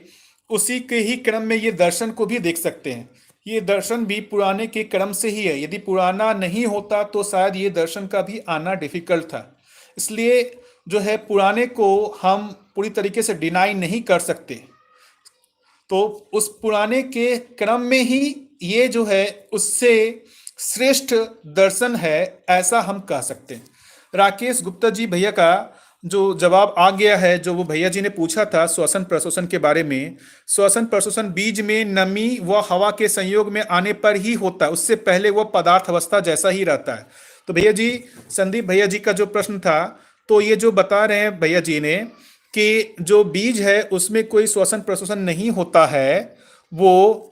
उसी के ही क्रम में ये दर्शन को भी देख सकते हैं। ये दर्शन भी पुराने के क्रम से ही है, यदि पुराना नहीं होता तो शायद ये दर्शन का भी आना डिफिकल्ट था। इसलिए जो है पुराने को हम पूरी तरीके से डिनाई नहीं कर सकते। तो उस पुराने के क्रम में ही ये जो है उससे श्रेष्ठ दर्शन है, ऐसा हम कह सकते हैं। राकेश गुप्ता जी भैया का जो जवाब आ गया है, जो वो भैया जी ने पूछा था श्वसन प्रश्वसन के बारे में। श्वसन प्रश्वसन बीज में नमी व हवा के संयोग में आने पर ही होता है, उससे पहले वो पदार्थ अवस्था जैसा ही रहता है। तो भैया जी, संदीप भैया जी का जो प्रश्न था, तो ये जो बता रहे हैं भैया जी ने कि जो बीज है उसमें कोई श्वसन प्रश्वसन नहीं होता है, वो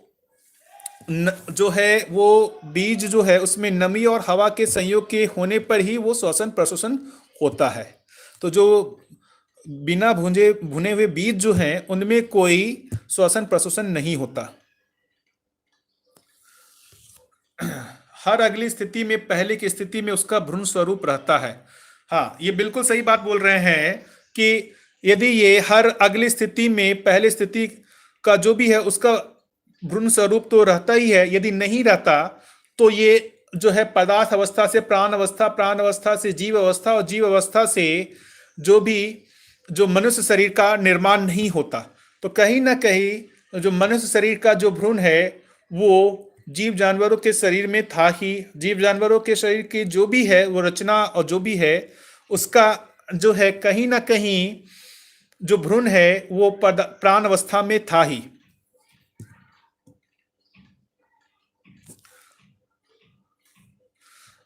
जो है वो बीज जो है उसमें नमी और हवा के संयोग के होने पर ही वो श्वसन प्रश्वसन होता है। तो जो बिना भुने भुने हुए बीज जो हैं उनमें कोई श्वसन प्रश्वसन नहीं होता। हर अगली स्थिति में पहले की स्थिति में उसका भ्रूण स्वरूप रहता है। हाँ, ये बिल्कुल सही बात बोल रहे हैं कि यदि ये हर अगली स्थिति में पहले स्थिति का जो भी है उसका भ्रूण स्वरूप तो रहता ही है, यदि नहीं रहता तो ये जो है पदार्थ अवस्था से प्राण अवस्था, प्राण अवस्था से जीव अवस्था और जीव अवस्था से जो भी जो मनुष्य शरीर का निर्माण नहीं होता। तो कहीं ना कहीं जो मनुष्य शरीर का जो भ्रूण है वो जीव जानवरों के शरीर में था ही। जीव जानवरों के शरीर की जो भी है वो रचना और जो भी है उसका जो है कहीं ना कहीं जो भ्रूण है वो प्राण अवस्था में था ही।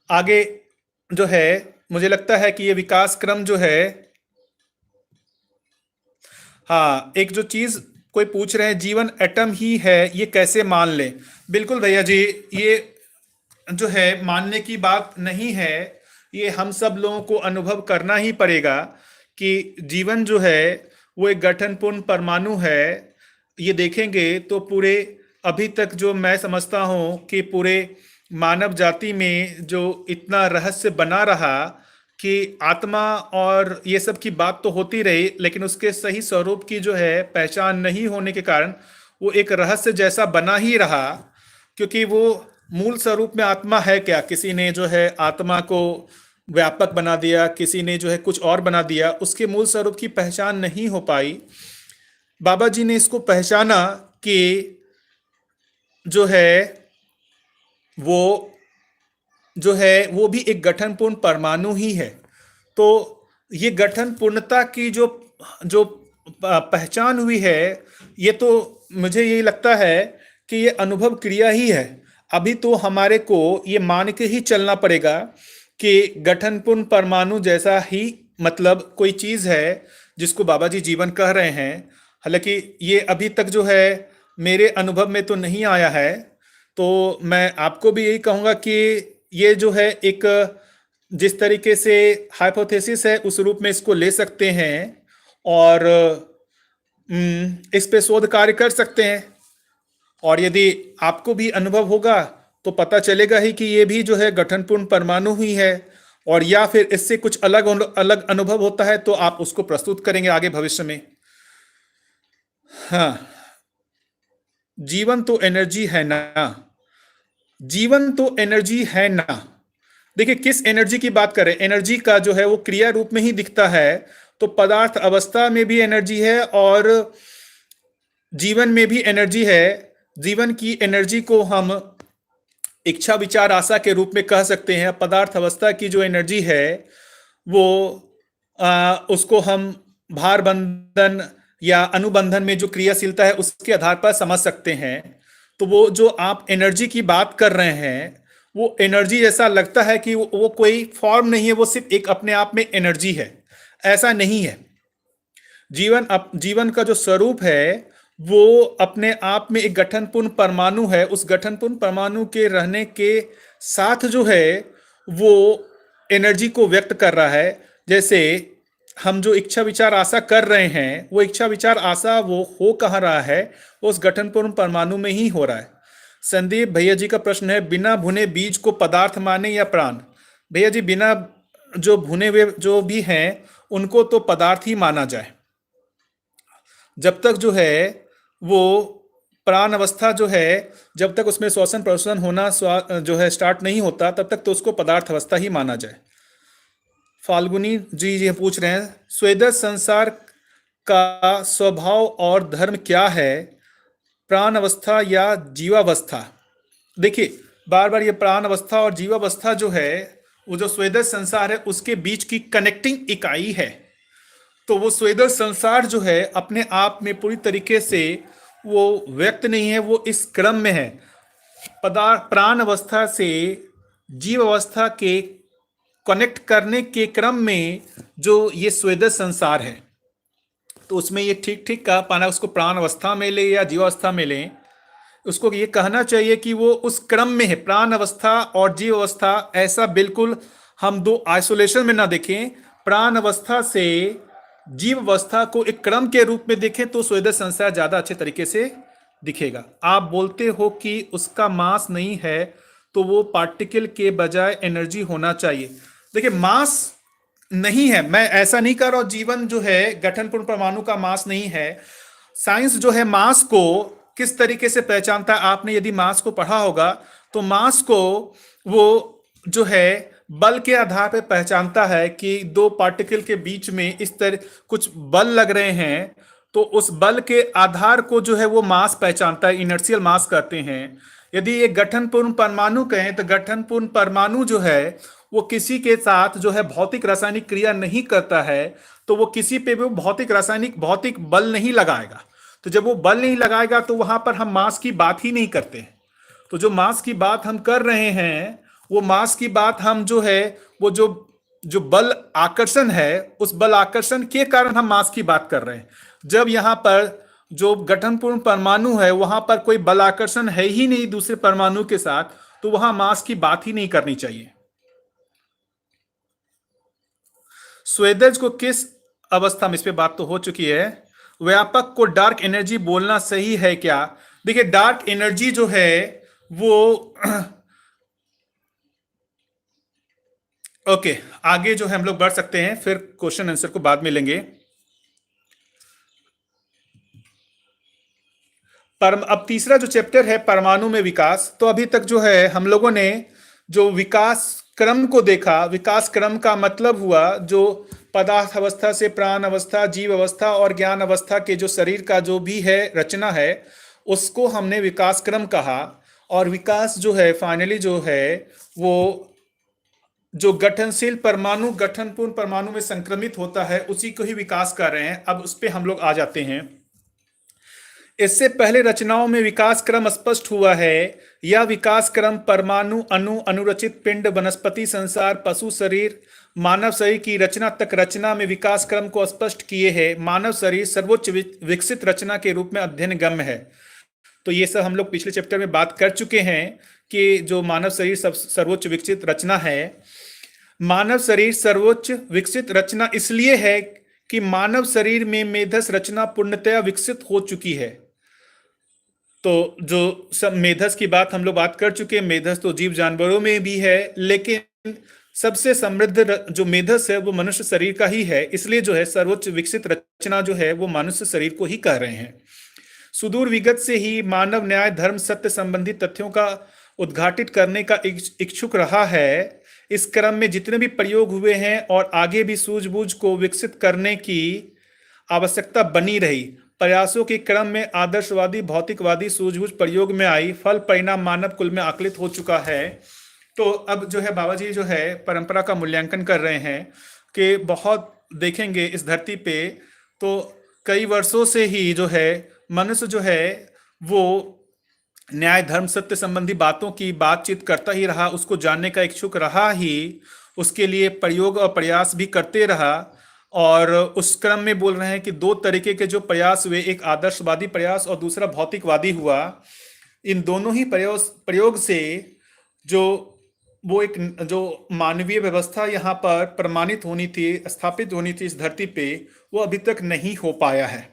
आगे जो है मुझे लगता है कि ये विकास क्रम जो है, हाँ, एक जो चीज कोई पूछ रहे हैं जीवन एटम ही है, ये कैसे मान ले। बिल्कुल भैया जी, ये जो है मानने की बात नहीं है, ये हम सब लोगों को अनुभव करना ही पड़ेगा कि जीवन जो है वो एक गठनपूर्ण परमाणु है। ये देखेंगे तो पूरे अभी तक जो मैं समझता हूँ कि पूरे मानव जाति में जो इतना रहस्य बना रहा कि आत्मा और ये सब की बात तो होती रही, लेकिन उसके सही स्वरूप की जो है पहचान नहीं होने के कारण वो एक रहस्य जैसा बना ही रहा। क्योंकि वो मूल स्वरूप में आत्मा है क्या, किसी ने जो है आत्मा को व्यापक बना दिया, किसी ने जो है कुछ और बना दिया, उसके मूल स्वरूप की पहचान नहीं हो पाई। बाबा जी ने इसको पहचाना कि जो है वो जो है वो भी एक गठनपूर्ण परमाणु ही है। तो ये गठन पूर्णता की जो जो पहचान हुई है, ये तो मुझे यही लगता है कि ये अनुभव क्रिया ही है। अभी तो हमारे को ये मान के ही चलना पड़ेगा कि गठनपूर्ण परमाणु जैसा ही मतलब कोई चीज है जिसको बाबा जी जीवन कह रहे हैं। हालांकि ये अभी तक जो है मेरे अनुभव में तो नहीं आया है। तो मैं आपको भी यही कहूँगा कि ये जो है एक जिस तरीके से हाइपोथेसिस है उस रूप में इसको ले सकते हैं और इस पे शोध कार्य कर सकते हैं। और यदि आपको भी अनुभव होगा तो पता चलेगा ही कि ये भी जो है गठनपूर्ण परमाणु ही है। और या फिर इससे कुछ अलग अलग अनुभव होता है तो आप उसको प्रस्तुत करेंगे आगे भविष्य में। हाँ, जीवन तो एनर्जी है ना, जीवन तो एनर्जी है ना। देखिए किस एनर्जी की बात करें, एनर्जी का जो है वो क्रिया रूप में ही दिखता है। तो पदार्थ अवस्था में भी एनर्जी है और जीवन में भी एनर्जी है। जीवन की एनर्जी को हम इच्छा विचार आशा के रूप में कह सकते हैं। पदार्थ अवस्था की जो एनर्जी है वो उसको हम भार बंधन या अनुबंधन में जो क्रियाशीलता है उसके आधार पर समझ सकते हैं। तो वो जो आप एनर्जी की बात कर रहे हैं वो एनर्जी ऐसा लगता है कि वो कोई फॉर्म नहीं है, वो सिर्फ एक अपने आप में एनर्जी है, ऐसा नहीं है। जीवन का जो स्वरूप है वो अपने आप में एक गठनपूर्ण परमाणु है। उस गठनपूर्ण परमाणु के रहने के साथ जो है वो एनर्जी को व्यक्त कर रहा है। जैसे हम जो इच्छा विचार आशा कर रहे हैं वो इच्छा विचार आशा वो हो कहाँ रहा है, वो उस गठनपूर्ण परमाणु में ही हो रहा है। संदीप भैया जी का प्रश्न है बिना भुने बीज को पदार्थ माने या प्राण। भैया जी, बिना जो भुने हुए जो भी हैं उनको तो पदार्थ ही माना जाए। जब तक जो है वो प्राण अवस्था जो है, जब तक उसमें श्वसन प्रश्वसन होना जो है स्टार्ट नहीं होता तब तक तो उसको पदार्थ अवस्था ही माना जाए। फाल्गुनी जी ये पूछ रहे हैं, स्वेदश संसार का स्वभाव और धर्म क्या है, प्राण अवस्था या जीवावस्था? देखिए, बार बार ये प्राण अवस्था और जीवावस्था जो है, वो जो स्वेदश संसार है उसके बीच की कनेक्टिंग इकाई है। तो वो स्वेदश संसार जो है अपने आप में पूरी तरीके से वो व्यक्त नहीं है, वो इस क्रम में है। पदार्थ प्राण अवस्था से जीव अवस्था के कनेक्ट करने के क्रम में जो ये स्वेदश संसार है, तो उसमें ये ठीक ठीक कह पाना, उसको प्राण अवस्था में ले या जीवावस्था में ले, उसको ये कहना चाहिए कि वो उस क्रम में है। प्राण अवस्था और जीव अवस्था ऐसा बिल्कुल हम दो आइसोलेशन में ना देखें। प्राण अवस्था से जीव अवस्था को एक क्रम के रूप में देखें तो स्वेदश संसार ज्यादा अच्छे तरीके से दिखेगा। आप बोलते हो कि उसका मास नहीं है, तो वो पार्टिकल के बजाय एनर्जी होना चाहिए। देखिए, मास नहीं है, मैं ऐसा नहीं कर रहा हूं जीवन जो है गठन पूर्ण परमाणु का मास नहीं है। साइंस जो है मास को किस तरीके से पहचानता है, आपने यदि मास को पढ़ा होगा तो मास को वो जो है बल के आधार पर पहचानता है कि दो पार्टिकल के बीच में इस तरह कुछ बल लग रहे हैं, तो उस बल के आधार को जो है वो मास पहचानता है, इनर्शियल मास कहते हैं। यदि ये गठन पूर्ण परमाणु कहें तो गठन पूर्ण परमाणु जो है वो किसी के साथ जो है भौतिक रासायनिक क्रिया नहीं करता है, तो वो किसी पे भी वो भौतिक रासायनिक भौतिक बल नहीं लगाएगा। तो जब वो बल नहीं लगाएगा तो वहां पर हम मास की बात ही नहीं करते। तो जो मास की बात हम कर रहे हैं, वो मास की बात हम जो है वो जो जो बल आकर्षण है, उस बल आकर्षण के कारण हम मास की बात कर रहे हैं। जब यहाँ पर जो गठनपूर्ण परमाणु है वहां पर कोई बल आकर्षण है ही नहीं दूसरे परमाणु के साथ, तो वहां मास की बात ही नहीं करनी चाहिए। स्वेदज को किस अवस्था में, इस पे बात तो हो चुकी है। व्यापक को डार्क एनर्जी बोलना सही है क्या? देखिए, डार्क एनर्जी जो है वो ओके, आगे जो है हम लोग बढ़ सकते हैं, फिर क्वेश्चन आंसर को बाद में लेंगे। अब तीसरा जो चैप्टर है परमाणु में विकास, तो अभी तक जो है हम लोगों ने जो विकास क्रम को देखा। विकास क्रम का मतलब हुआ जो पदार्थ अवस्था से प्राण अवस्था, जीव अवस्था और ज्ञान अवस्था के जो शरीर का जो भी है रचना है, उसको हमने विकास क्रम कहा। और विकास जो है फाइनली जो है वो जो गठनशील परमाणु गठनपूर्ण परमाणु में संक्रमित होता है उसी को ही विकास कर रहे हैं। अब उस पर हम लोग आ जाते हैं। इससे पहले रचनाओं में विकास क्रम स्पष्ट हुआ है। यह विकास क्रम परमाणु, अणु, अनुरचित पिंड, वनस्पति संसार, पशु शरीर, मानव शरीर की रचना तक रचना में विकास क्रम को स्पष्ट किए है। मानव शरीर सर्वोच्च विकसित रचना के रूप में अध्ययन गम्य है। तो ये सब हम लोग पिछले चैप्टर में बात कर चुके हैं कि जो मानव शरीर सर्वोच्च विकसित रचना है। मानव शरीर सर्वोच्च विकसित रचना इसलिए है कि मानव शरीर में मेधस रचना पूर्णतया विकसित हो चुकी है। तो जो सब मेधस की बात हम लोग बात कर चुके हैं, मेधस तो जीव जानवरों में भी है, लेकिन सबसे समृद्ध जो मेधस है वो मनुष्य शरीर का ही है। इसलिए जो है सर्वोच्च विकसित रचना जो है वो मनुष्य शरीर को ही कह रहे हैं। सुदूर विगत से ही मानव न्याय, धर्म, सत्य संबंधी तथ्यों का उद्घाटित करने का इच्छुक रहा है। इस क्रम में जितने भी प्रयोग हुए हैं और आगे भी सूझबूझ को विकसित करने की आवश्यकता बनी रही। प्रयासों के क्रम में आदर्शवादी, भौतिकवादी सूझबूझ प्रयोग में आई। फल परिणाम मानव कुल में आकलित हो चुका है। तो अब जो है बाबा जी जो है परंपरा का मूल्यांकन कर रहे हैं कि बहुत देखेंगे इस धरती पे तो कई वर्षों से ही जो है मनुष्य जो है वो न्याय, धर्म, सत्य संबंधी बातों की बातचीत करता ही रहा, उसको जानने का इच्छुक रहा ही, उसके लिए प्रयोग और प्रयास भी करते रहा। और उस क्रम में बोल रहे हैं कि दो तरीके के जो प्रयास हुए, एक आदर्शवादी प्रयास और दूसरा भौतिकवादी हुआ। इन दोनों ही प्रयोग से जो वो एक जो मानवीय व्यवस्था यहाँ पर प्रमाणित होनी थी, स्थापित होनी थी इस धरती पे, वो अभी तक नहीं हो पाया है।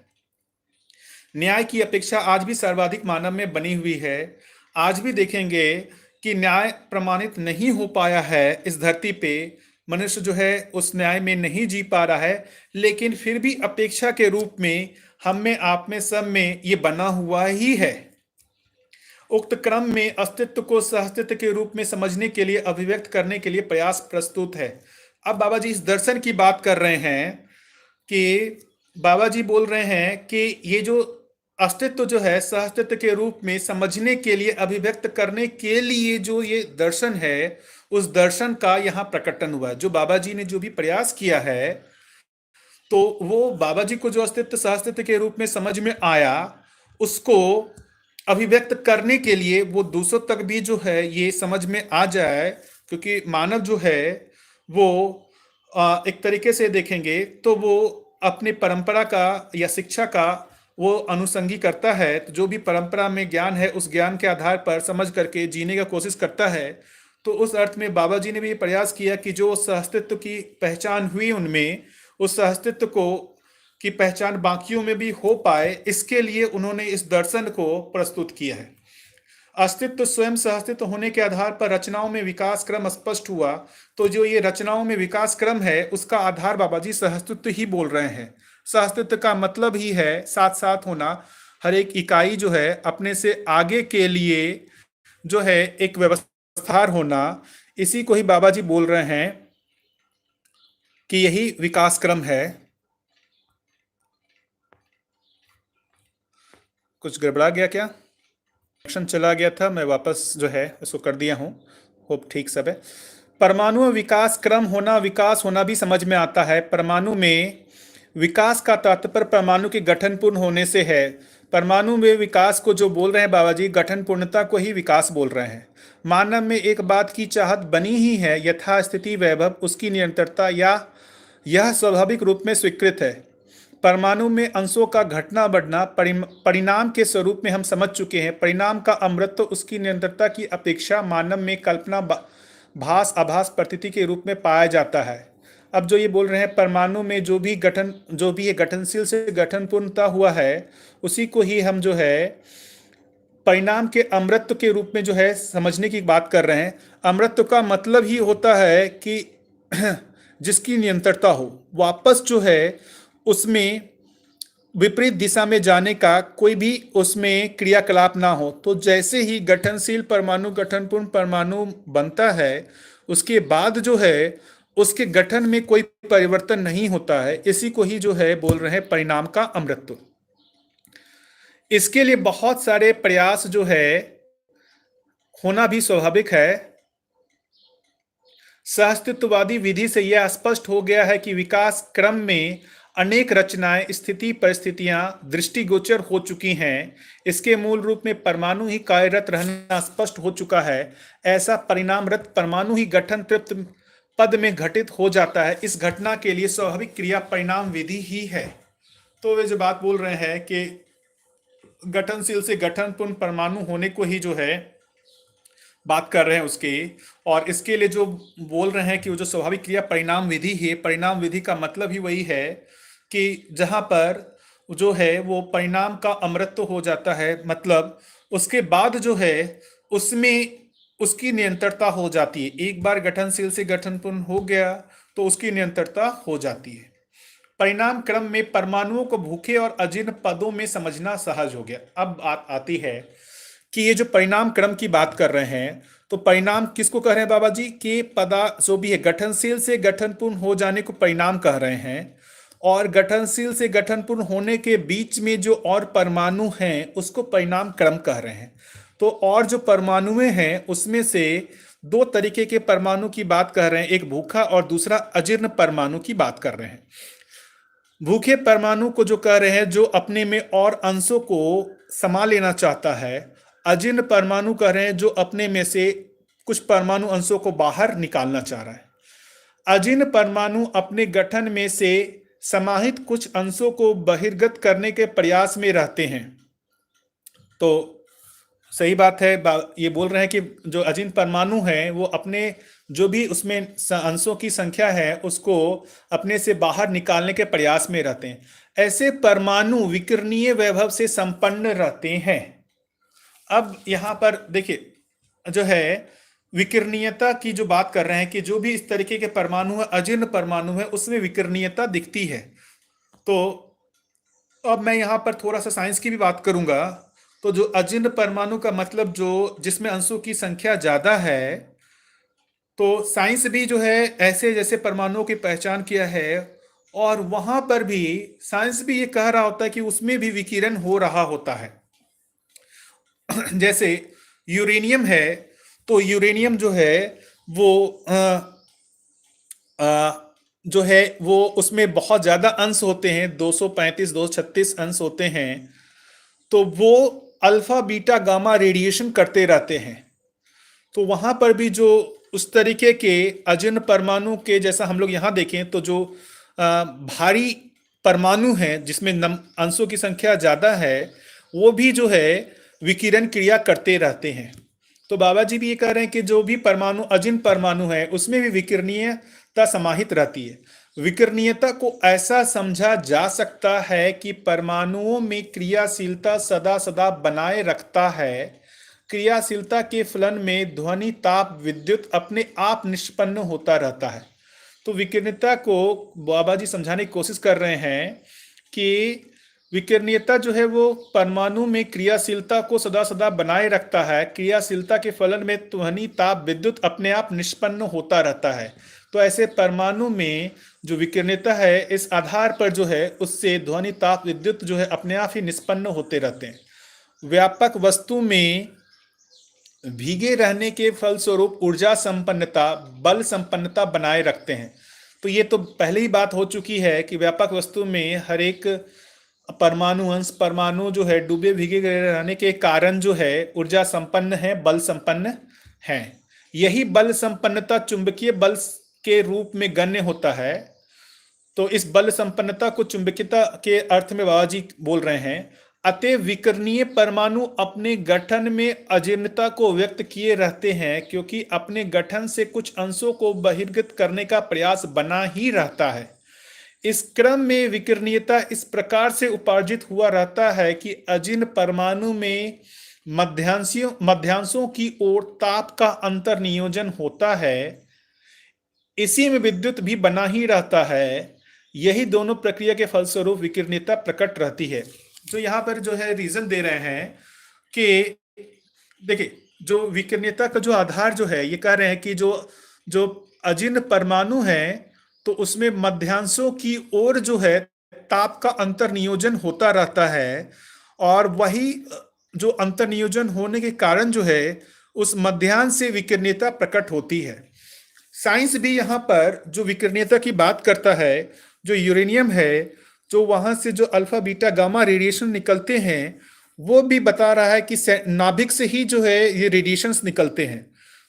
न्याय की अपेक्षा आज भी सर्वाधिक मानव में बनी हुई है। आज भी देखेंगे कि न्याय प्रमाणित नहीं हो पाया है इस धरती पे। मनुष्य जो है उस न्याय में नहीं जी पा रहा है, लेकिन फिर भी अपेक्षा के रूप में हम में, आप में, सब में ये बना हुआ ही है। उक्त क्रम में अस्तित्व को सहअस्तित्व के रूप में समझने के लिए, अभिव्यक्त करने के लिए प्रयास प्रस्तुत है। अब बाबा जी इस दर्शन की बात कर रहे हैं कि बाबा जी बोल रहे हैं कि ये जो अस्तित्व जो है सहअस्तित्व के रूप में समझने के लिए, अभिव्यक्त करने के लिए जो ये दर्शन है, उस दर्शन का यहाँ प्रकटन हुआ है। जो बाबा जी ने जो भी प्रयास किया है, तो वो बाबा जी को जो अस्तित्व सहअस्तित्व के रूप में समझ में आया, उसको अभिव्यक्त करने के लिए वो दूसरों तक भी जो है ये समझ में आ जाए। क्योंकि मानव जो है वो एक तरीके से देखेंगे तो वो अपने परंपरा का या शिक्षा का वो अनुसंगी करता है। तो जो भी परंपरा में ज्ञान है, उस ज्ञान के आधार पर समझ करके जीने का कोशिश करता है। तो उस अर्थ में बाबा जी ने भी प्रयास किया कि जो सहअस्तित्व की पहचान हुई उनमें, उस सहअस्तित्व को की पहचान बाकियों में भी हो पाए, इसके लिए उन्होंने इस दर्शन को प्रस्तुत किया है। अस्तित्व स्वयं सहअस्तित्व होने के आधार पर रचनाओं में विकास क्रम स्पष्ट हुआ। तो जो ये रचनाओं में विकास क्रम है, उसका आधार बाबा जी सहअस्तित्व ही बोल रहे हैं। सहअस्तित्व का मतलब ही है साथ साथ होना। हर एक इकाई जो है अपने से आगे के लिए जो है एक व्यवस्था होना, इसी को ही बाबा जी बोल रहे हैं कि यही विकास क्रम है। कुछ गड़बड़ा गया क्या? कनेक्शन चला गया था, मैं वापस जो है इसको कर दिया हूँ। होप ठीक सब है। परमाणु में विकास क्रम होना, विकास होना भी समझ में आता है। परमाणु में विकास का तात्पर्य परमाणु के गठन पूर्ण होने से है। परमाणु में विकास को जो बोल रहे हैं बाबा जी, गठन पूर्णता को ही विकास बोल रहे हैं। मानव में एक बात की चाहत बनी ही है, यथास्थिति वैभव, उसकी निरंतरता, या यह स्वाभाविक रूप में स्वीकृत है। परमाणु में अंशों का घटना बढ़ना परिणाम के स्वरूप में हम समझ चुके हैं। परिणाम का अमृत तो उसकी निरंतरता की अपेक्षा मानव में कल्पना भास आभास प्रतीति के रूप में पाया जाता है। अब जो ये बोल रहे हैं परमाणु में जो भी है गठनशील से गठन पूर्णता हुआ है, उसी को ही हम जो है परिणाम के अमृत के रूप में जो है समझने की बात कर रहे हैं। अमृत का मतलब ही होता है कि जिसकी निरंतरता हो, वापस जो है उसमें विपरीत दिशा में जाने का कोई भी उसमें क्रियाकलाप ना हो। तो जैसे ही गठनशील परमाणु गठनपूर्ण परमाणु बनता है, उसके बाद जो है उसके गठन में कोई परिवर्तन नहीं होता है। इसी को ही जो है बोल रहे हैं परिणाम का अमृतत्व। इसके लिए बहुत सारे प्रयास जो है होना भी स्वाभाविक है। सहअस्तित्ववादी विधि से यह स्पष्ट हो गया है कि विकास क्रम में अनेक रचनाएं, स्थिति, परिस्थितियां दृष्टिगोचर हो चुकी हैं। इसके मूल रूप में परमाणु ही कार्यरत रहना स्पष्ट हो चुका है। ऐसा परिणामरत परमाणु ही गठन तृप्त पद में घटित हो जाता है। इस घटना के लिए स्वाभाविक क्रिया परिणाम विधि ही है। तो वे जो बात बोल रहे हैं कि गठनशील से गठनपूर्ण परमाणु होने को ही जो है बात कर रहे हैं उसकी। और इसके लिए जो बोल रहे हैं कि वो जो स्वाभाविक क्रिया परिणाम विधि है, परिणाम विधि का मतलब ही वही है कि जहां पर जो है वो परिणाम का अमृत हो जाता है। मतलब उसके बाद जो है उसमें उसकी निरंतरता हो जाती है। एक बार गठनशील से गठनपूर्ण हो गया तो उसकी निरंतरता हो जाती है। परिणाम क्रम में परमाणुओं को भूखे और अजीर्ण पदों में समझना सहज हो गया। अब बात आती है कि ये जो परिणाम क्रम की बात कर रहे हैं, तो परिणाम किसको कह रहे हैं बाबा जी? कि पदा जो भी है गठनशील से गठनपूर्ण हो जाने को परिणाम कह रहे हैं। और गठनशील से गठनपूर्ण होने के बीच में जो और परमाणु हैं उसको परिणाम क्रम कह रहे हैं। तो और जो परमाणुएं हैं उसमें से दो तरीके के परमाणु की बात कर रहे हैं, एक भूखा और दूसरा अजीर्ण परमाणु की बात कर रहे हैं। भूखे परमाणु को जो कह रहे हैं जो अपने में और अंशों को समा लेना चाहता है। अजीर्ण परमाणु कह रहे हैं जो अपने में से कुछ परमाणु अंशों को बाहर निकालना चाह रहा है। अजीर्ण परमाणु अपने गठन में से समाहित कुछ अंशों को बहिर्गत करने के प्रयास में रहते हैं। तो सही बात है, ये बोल रहे हैं कि जो अजीर्ण परमाणु है वो अपने जो भी उसमें अंशों की संख्या है उसको अपने से बाहर निकालने के प्रयास में रहते हैं। ऐसे परमाणु विकिरणीय वैभव से संपन्न रहते हैं। अब यहां पर देखिए जो है विकिरणीयता की जो बात कर रहे हैं कि जो भी इस तरीके के परमाणु है, अजीर्ण परमाणु है, उसमें विकिरणीयता दिखती है। तो अब मैं यहां पर थोड़ा सा साइंस की भी बात करूंगा। तो जो अजीर्ण परमाणु का मतलब जो जिसमें अंशों की संख्या ज्यादा है, तो साइंस भी जो है ऐसे जैसे परमाणुओं की पहचान किया है, और वहां पर भी साइंस भी ये कह रहा होता है कि उसमें भी विकिरण हो रहा होता है। जैसे यूरेनियम है, तो यूरेनियम जो है वो जो है वो उसमें बहुत ज्यादा अंश होते हैं, 235 236 अंश होते हैं। तो वो अल्फा बीटा गामा रेडिएशन करते रहते हैं। तो वहां पर भी जो उस तरीके के अजिन परमाणु के जैसा हम लोग यहाँ देखें तो जो भारी परमाणु हैं जिसमें अंशों की संख्या ज्यादा है, वो भी जो है विकिरण क्रिया करते रहते हैं। तो बाबा जी भी ये कह रहे हैं कि जो भी परमाणु अजिन परमाणु है उसमें भी विकिरणीयता समाहित रहती है। विकिरणीयता को ऐसा समझा जा सकता है कि परमाणुओं में क्रियाशीलता सदा सदा बनाए रखता है। क्रियाशीलता के फलन में ध्वनि ताप विद्युत अपने आप निष्पन्न होता रहता है। तो विकिरणीयता को बाबा जी समझाने की कोशिश कर रहे हैं कि विकिरणीयता जो है वो परमाणु में क्रियाशीलता को सदा सदा बनाए रखता है। क्रियाशीलता के फलन में ध्वनि ताप विद्युत अपने आप निष्पन्न होता रहता है। तो ऐसे परमाणु में जो विकिरणीयता है इस आधार पर जो है उससे ध्वनि ताप विद्युत जो है अपने आप ही निष्पन्न होते रहते हैं। व्यापक वस्तु में भीगे रहने के फलस्वरूप ऊर्जा संपन्नता बल संपन्नता बनाए रखते हैं। तो ये तो पहले ही बात हो चुकी है कि व्यापक वस्तु में हर एक परमाणु अंश परमाणु जो है डूबे भीगे रहने के कारण जो है ऊर्जा संपन्न है, बल संपन्न है। यही बल संपन्नता चुंबकीय बल के रूप में गण्य होता है। तो इस बल संपन्नता को चुंबकीयता के अर्थ में बाबा जी बोल रहे हैं। अतः विकिरणीय परमाणु अपने गठन में अजीर्णता को व्यक्त किए रहते हैं, क्योंकि अपने गठन से कुछ अंशों को बहिर्गत करने का प्रयास बना ही रहता है। इस क्रम में विकिरणीयता इस प्रकार से उपार्जित हुआ रहता है कि अजीर्ण परमाणु में मध्यांशों की ओर ताप का अंतर नियोजन होता है। इसी में विद्युत भी बना ही रहता है। यही दोनों प्रक्रिया के फलस्वरूप विकिरणीयता प्रकट रहती है। जो यहाँ पर जो है रीजन दे रहे हैं कि देखिए जो विकिरणीयता का जो आधार जो है ये कह रहे हैं कि जो जो अजीर्ण परमाणु है तो उसमें मध्यांशों की ओर जो है ताप का अंतर नियोजन होता रहता है, और वही जो अंतर नियोजन होने के कारण जो है उस मध्यांश से विकिरणीयता प्रकट होती है। साइंस भी यहाँ पर जो विकिरणीयता की बात करता है, जो यूरेनियम है, जो वहां से जो अल्फा बीटा गामा रेडिएशन निकलते हैं वो भी बता रहा है कि नाभिक से ही जो है ये रेडिएशंस निकलते हैं।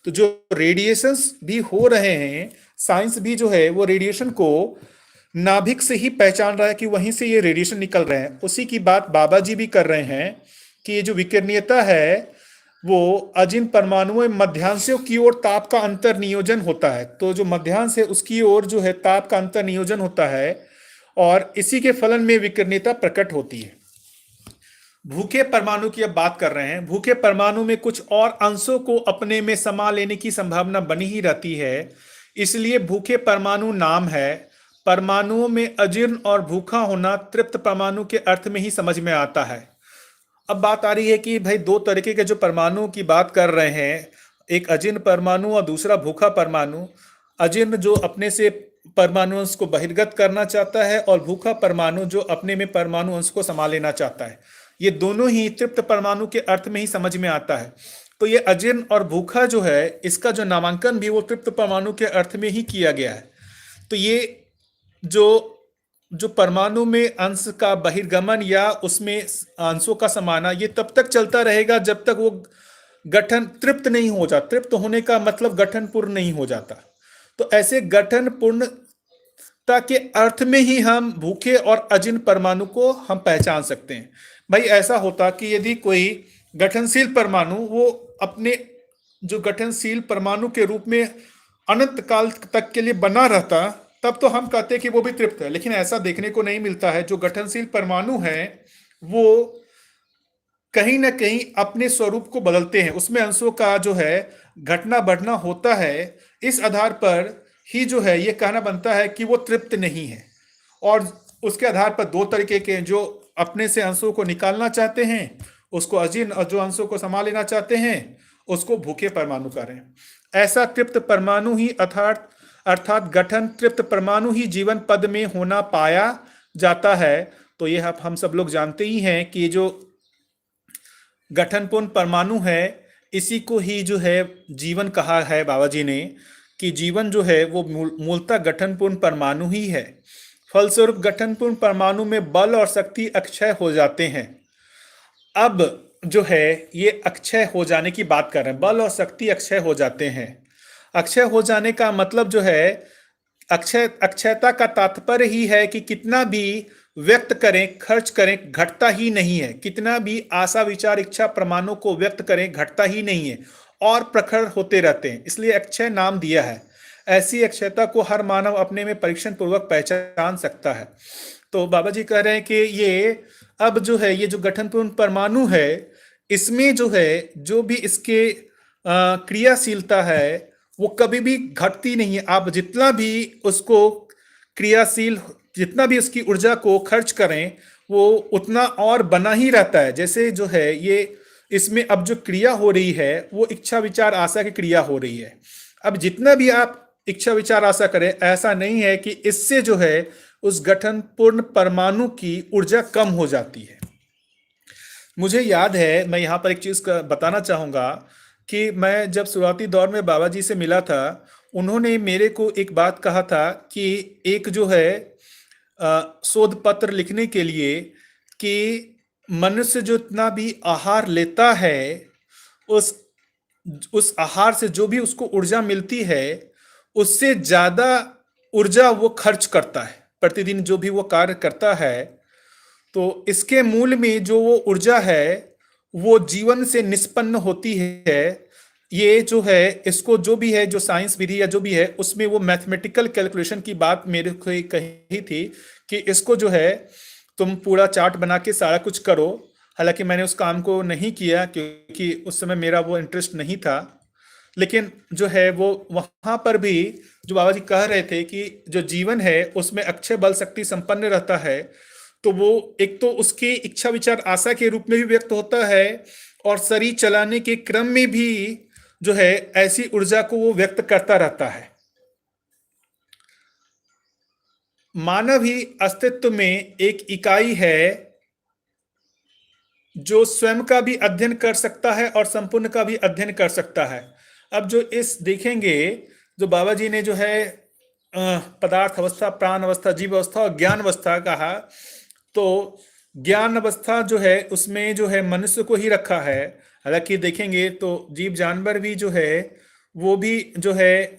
तो जो रेडिएशंस भी हो रहे हैं, साइंस भी जो है वो रेडिएशन को नाभिक से ही पहचान रहा है कि वहीं से ये रेडिएशन निकल रहे हैं। उसी की बात बाबा जी भी कर रहे हैं कि ये जो विकिरणीयता है वो अजिन परमाणुओं में मध्यांशों की ओर ताप का अंतर नियोजन होता है। तो जो मध्यांश है उसकी ओर जो है ताप का अंतर नियोजन होता है, और इसी के फलन में विकिरणीयता प्रकट होती है। भूखे परमाणु की अब बात कर रहे हैं। भूखे परमाणु में कुछ और अंशों को अपने में समा लेने की संभावना बनी ही रहती है, इसलिए भूखे परमाणु नाम है। परमाणुओं में अजीर्ण और भूखा होना तृप्त परमाणु के अर्थ में ही समझ में आता है। अब बात आ रही है कि भाई दो तरीके के जो परमाणु की बात कर रहे हैं, एक अजीर्ण परमाणु और दूसरा भूखा परमाणु। अजीर्ण जो अपने से परमाणु अंश को बहिर्गत करना चाहता है, और भूखा परमाणु जो अपने में परमाणु अंश को समा लेना चाहता है। ये दोनों ही तृप्त परमाणु के अर्थ में ही समझ में आता है। तो ये अजीर्ण और भूखा जो है इसका जो नामांकन भी वो तृप्त परमाणु के अर्थ में ही किया गया है। तो ये जो जो परमाणु में अंश का बहिर्गमन या उसमें अंशों का समाना ये तब तक चलता रहेगा जब तक वो गठन तृप्त नहीं हो जाता। तृप्त होने का मतलब गठन पूर्ण नहीं हो जाता। तो ऐसे गठन पूर्णता के अर्थ में ही हम भूखे और अजीर्ण परमाणु को हम पहचान सकते हैं। भाई ऐसा होता कि यदि कोई गठनशील परमाणु वो अपने जो गठनशील परमाणु के रूप में अनंत काल तक के लिए बना रहता, तब तो हम कहते कि वो भी तृप्त है। लेकिन ऐसा देखने को नहीं मिलता है। जो गठनशील परमाणु है वो कहीं ना कहीं अपने स्वरूप को बदलते हैं, उसमें अंशों का जो है घटना बढ़ना होता है। इस आधार पर ही जो है ये कहना बनता है कि वो तृप्त नहीं है। और उसके आधार पर दो तरीके के, जो अपने से अंशों को निकालना चाहते हैं उसको अजीर्ण, और जो अंशों को समा लेना चाहते हैं उसको भूखे परमाणु कह रहे हैं। ऐसा तृप्त परमाणु ही अर्थात अर्थात गठन तृप्त परमाणु ही जीवन पद में होना पाया जाता है। तो ये हम सब लोग जानते ही हैं कि ये जो गठनपूर्ण परमाणु है, इसी को ही जो है जीवन कहा है बाबा जी ने, कि जीवन जो है वो मूलतः गठनपूर्ण परमाणु ही है। फलस्वरूप गठनपूर्ण परमाणु में बल और शक्ति अक्षय हो जाते हैं। अब जो है ये अक्षय हो जाने की बात कर रहे हैं, बल और शक्ति अक्षय हो जाते हैं। अक्षय हो जाने का मतलब जो है, अक्षयता का तात्पर्य ही है कि कितना भी व्यक्त करें खर्च करें घटता ही नहीं है, कितना भी आशा विचार इच्छा प्रमाणों को व्यक्त करें घटता ही नहीं है और प्रखर होते रहते हैं, इसलिए अक्षय नाम दिया है। ऐसी अक्षयता को हर मानव अपने में परीक्षण पूर्वक पहचान सकता है। तो बाबा जी कह रहे हैं कि ये अब जो है ये जो गठनपूर्ण परमाणु है, इसमें जो है जो भी इसके क्रियाशीलता है वो कभी भी घटती नहीं है। आप जितना भी उसको क्रियाशील, जितना भी उसकी ऊर्जा को खर्च करें वो उतना और बना ही रहता है। जैसे जो है ये इसमें अब जो क्रिया हो रही है वो इच्छा विचार आशा की क्रिया हो रही है। अब जितना भी आप इच्छा विचार आशा करें, ऐसा नहीं है कि इससे जो है उस गठन पूर्ण परमाणु की ऊर्जा कम हो जाती है। मुझे याद है, मैं यहाँ पर एक चीज बताना चाहूंगा कि मैं जब शुरुआती दौर में बाबा जी से मिला था, उन्होंने मेरे को एक बात कहा था कि एक जो है शोध पत्र लिखने के लिए कि मनुष्य जो इतना भी आहार लेता है उस उस आहार से जो भी उसको ऊर्जा मिलती है उससे ज्यादा ऊर्जा वो खर्च करता है प्रतिदिन जो भी वो कार्य करता है। तो इसके मूल में जो वो ऊर्जा है वो जीवन से निष्पन्न होती है। ये जो है इसको जो भी है जो साइंस विधि या जो भी है उसमें वो मैथमेटिकल कैलकुलेशन की बात मेरे को कही थी कि इसको जो है तुम पूरा चार्ट बना के सारा कुछ करो। हालांकि मैंने उस काम को नहीं किया क्योंकि उस समय मेरा वो इंटरेस्ट नहीं था, लेकिन जो है वो वहां पर भी जो बाबा जी कह रहे थे कि जो जीवन है उसमें अक्षय बल शक्ति संपन्न रहता है, तो वो एक तो उसकी इच्छा विचार आशा के रूप में भी व्यक्त होता है और शरीर चलाने के क्रम में भी जो है ऐसी ऊर्जा को वो व्यक्त करता रहता है। मानव ही अस्तित्व में एक इकाई है जो स्वयं का भी अध्ययन कर सकता है और संपूर्ण का भी अध्ययन कर सकता है। अब जो इस देखेंगे, जो बाबा जी ने जो है पदार्थ अवस्था, प्राण अवस्था, जीव अवस्था और ज्ञान अवस्था कहा, तो ज्ञान अवस्था जो है उसमें जो है मनुष्य को ही रखा है। हालांकि देखेंगे तो जीव जानवर भी जो है वो भी जो है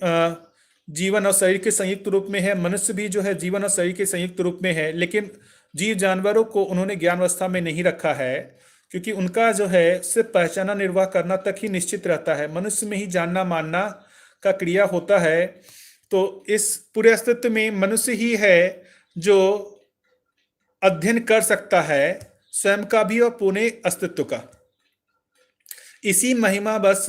जीवन और शरीर के संयुक्त रूप में है, मनुष्य भी जो है जीवन और शरीर के संयुक्त रूप में है, लेकिन जीव जानवरों को उन्होंने ज्ञान अवस्था में नहीं रखा है क्योंकि उनका जो है सिर्फ पहचाना निर्वाह करना तक ही निश्चित रहता है। मनुष्य में ही जानना मानना का क्रिया होता है। तो इस पूरे अस्तित्व में मनुष्य ही है जो अध्ययन कर सकता है स्वयं का भी और पूर्ण अस्तित्व का। इसी महिमा बस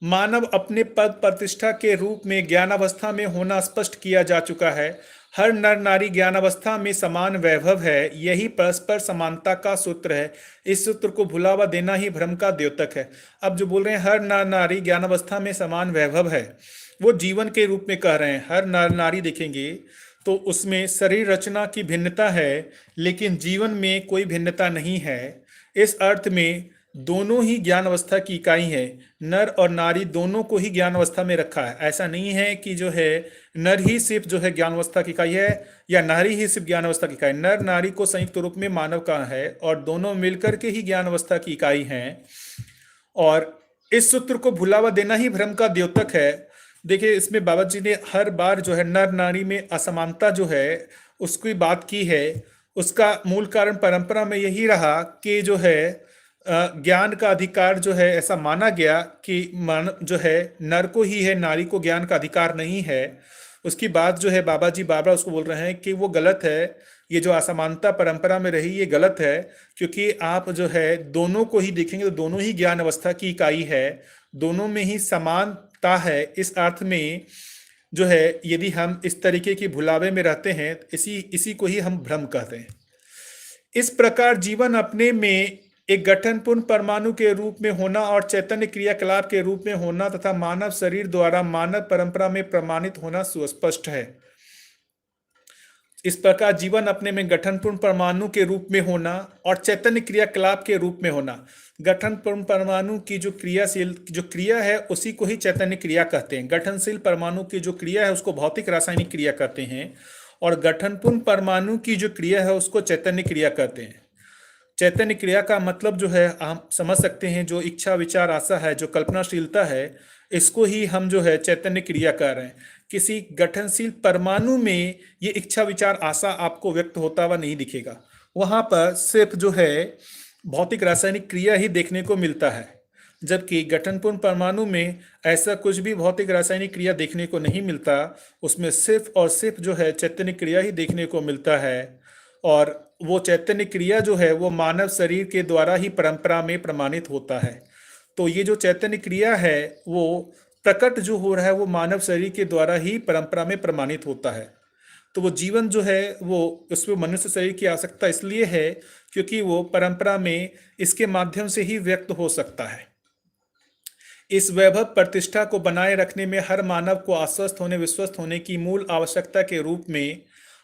मानव अपने पद प्रतिष्ठा के रूप में ज्ञानावस्था में होना स्पष्ट किया जा चुका है। हर नर नारी ज्ञानावस्था में समान वैभव है, यही परस्पर समानता का सूत्र है। इस सूत्र को भुलावा देना ही भ्रम का द्योतक है। अब जो बोल रहे हैं हर नर नारी ज्ञानावस्था में समान वैभव है, वो जीवन के रूप में कह रहे हैं। हर नर नारी देखेंगे तो उसमें शरीर रचना की भिन्नता है लेकिन जीवन में कोई भिन्नता नहीं है। इस अर्थ में दोनों ही ज्ञान अवस्था की इकाई है। नर और नारी दोनों को ही ज्ञान अवस्था में रखा है। ऐसा नहीं है कि जो है नर ही सिर्फ जो है ज्ञान अवस्था की इकाई है या नारी ही सिर्फ ज्ञान अवस्था की इकाई। नर नारी को संयुक्त रूप में मानव का है और दोनों मिलकर के ही ज्ञान अवस्था की इकाई हैं। और इस सूत्र को भुलावा देना ही भ्रम का द्योतक है। देखिए इसमें बाबा जी ने हर बार जो है नर नारी में असमानता जो है उसकी बात की है। उसका मूल कारण परंपरा में यही रहा कि जो है ज्ञान का अधिकार जो है ऐसा माना गया कि मन जो है नर को ही है, नारी को ज्ञान का अधिकार नहीं है। उसकी बात जो है बाबा जी बार बार उसको बोल रहे हैं कि वो गलत है। ये जो असमानता परंपरा में रही ये गलत है क्योंकि आप जो है दोनों को ही देखेंगे तो दोनों ही ज्ञान अवस्था की इकाई है, दोनों में ही समानता है। इस अर्थ में जो है यदि हम इस तरीके की भुलावे में रहते हैं इसी को ही हम भ्रम कहते हैं। इस प्रकार जीवन अपने में एक गठनपूर्ण परमाणु के रूप में होना और चैतन्य क्रियाकलाप के रूप में होना तथा मानव शरीर द्वारा मानव परंपरा में प्रमाणित होना सुस्पष्ट है। इस प्रकार जीवन अपने में गठनपूर्ण परमाणु के रूप में होना और चैतन्य क्रियाकलाप के रूप में होना। गठनपूर्ण परमाणु की जो क्रियाशील जो क्रिया है उसी को ही चैतन्य क्रिया कहते हैं। गठनशील परमाणु की जो क्रिया है उसको भौतिक रासायनिक क्रिया कहते हैं और गठनपूर्ण परमाणु की जो क्रिया है उसको चैतन्य क्रिया कहते हैं। चैतन्य क्रिया का मतलब जो है हम समझ सकते हैं, जो इच्छा विचार आशा है, जो कल्पनाशीलता है, इसको ही हम जो है चैतन्य क्रिया कर रहे हैं। किसी गठनशील परमाणु में ये इच्छा विचार आशा आपको व्यक्त होता हुआ नहीं दिखेगा। वहां पर सिर्फ जो है भौतिक रासायनिक क्रिया ही देखने को मिलता है, जबकि गठनपूर्ण परमाणु में ऐसा कुछ भी भौतिक रासायनिक क्रिया देखने को नहीं मिलता। उसमें सिर्फ और सिर्फ जो है चैतन्य क्रिया ही देखने को मिलता है और वो चैतन्य क्रिया जो है वो मानव शरीर के द्वारा ही परंपरा में प्रमाणित होता है। तो ये जो चैतन्य क्रिया है वो प्रकट जो हो रहा है वो मानव शरीर के द्वारा ही परंपरा में प्रमाणित होता है। तो वो जीवन जो है वो उसमें मनुष्य शरीर की आवश्यकता इसलिए है क्योंकि वो परंपरा में इसके माध्यम से ही व्यक्त हो सकता है। इस वैभव प्रतिष्ठा को बनाए रखने में हर मानव को आश्वस्त होने विश्वस्त होने की मूल आवश्यकता के रूप में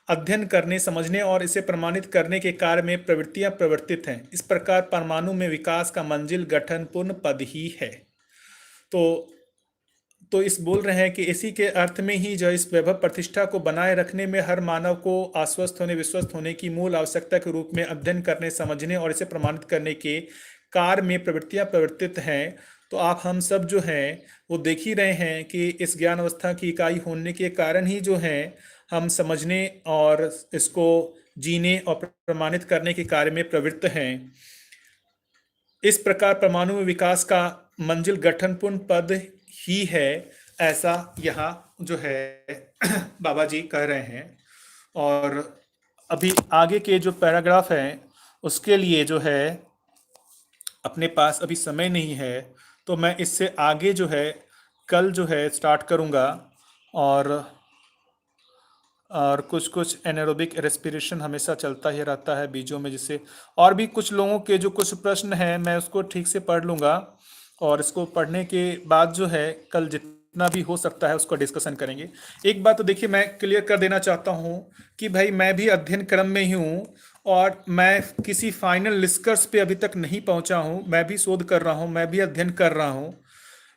अध्ययन करने, समझने और इसे प्रमाणित करने के कार्य में प्रवृत्तियां प्रवर्तित हैं। इस प्रकार परमाणु में विकास का मंजिल गठनपूर्ण पद ही है। तो इस बोल रहे हैं कि इसी के अर्थ में ही जो इस वैभव प्रतिष्ठा को बनाए रखने में हर मानव को आश्वस्त होने विश्वस्त होने की मूल आवश्यकता के रूप में अध्ययन करने, समझने और इसे प्रमाणित करने के कार्य में प्रवृत्तियां प्रवर्तित हैं। तो आप हम सब जो हैं वो देख ही रहे हैं कि इस ज्ञान अवस्था की इकाई होने के कारण ही जो है हम समझने और इसको जीने और प्रमाणित करने के कार्य में प्रवृत्त हैं। इस प्रकार परमाणु में विकास का मंजिल गठनपूर्ण पद ही है, ऐसा यहाँ जो है बाबा जी कह रहे हैं। और अभी आगे के जो पैराग्राफ हैं उसके लिए जो है अपने पास अभी समय नहीं है, तो मैं इससे आगे जो है कल जो है स्टार्ट करूँगा। और कुछ कुछ एनारोबिक रेस्पिरेशन हमेशा चलता ही रहता है बीचों में, जिससे और भी कुछ लोगों के जो कुछ प्रश्न हैं मैं उसको ठीक से पढ़ लूँगा और इसको पढ़ने के बाद जो है कल जितना भी हो सकता है उसको डिस्कशन करेंगे। एक बात तो देखिए मैं क्लियर कर देना चाहता हूँ कि भाई मैं भी अध्ययन क्रम में ही हूँ और मैं किसी फाइनल निष्कर्ष पे अभी तक नहीं पहुँचा हूँ। मैं भी शोध कर रहा हूँ, मैं भी अध्ययन कर रहा हूँ।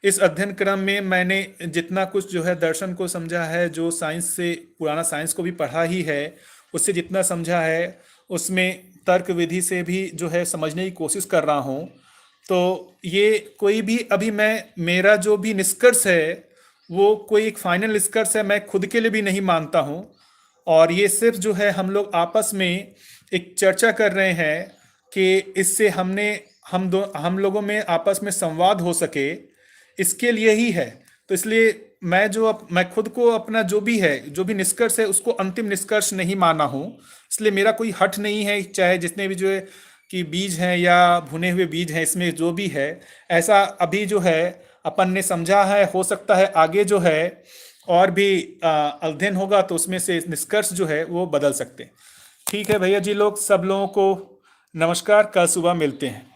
इस अध्ययन क्रम में मैंने जितना कुछ जो है दर्शन को समझा है, जो साइंस से पुराना साइंस को भी पढ़ा ही है, उससे जितना समझा है उसमें तर्क विधि से भी जो है समझने की कोशिश कर रहा हूँ। तो ये कोई भी अभी मेरा जो भी निष्कर्ष है वो कोई एक फाइनल निष्कर्ष है, मैं खुद के लिए भी नहीं मानता हूँ। और ये सिर्फ जो है हम लोग आपस में एक चर्चा कर रहे हैं कि इससे हम लोगों में आपस में संवाद हो सके, इसके लिए ही है। तो इसलिए मैं खुद को अपना जो भी निष्कर्ष है उसको अंतिम निष्कर्ष नहीं माना हूँ। इसलिए मेरा कोई हठ नहीं है, चाहे जितने भी जो है कि बीज हैं या भुने हुए बीज हैं, इसमें जो भी है ऐसा अभी जो है अपन ने समझा है। हो सकता है आगे जो है और भी अध्ययन होगा तो उसमें से निष्कर्ष जो है वो बदल सकते हैं। ठीक है भैया जी लोग, सब लोगों को नमस्कार, कल सुबह मिलते हैं।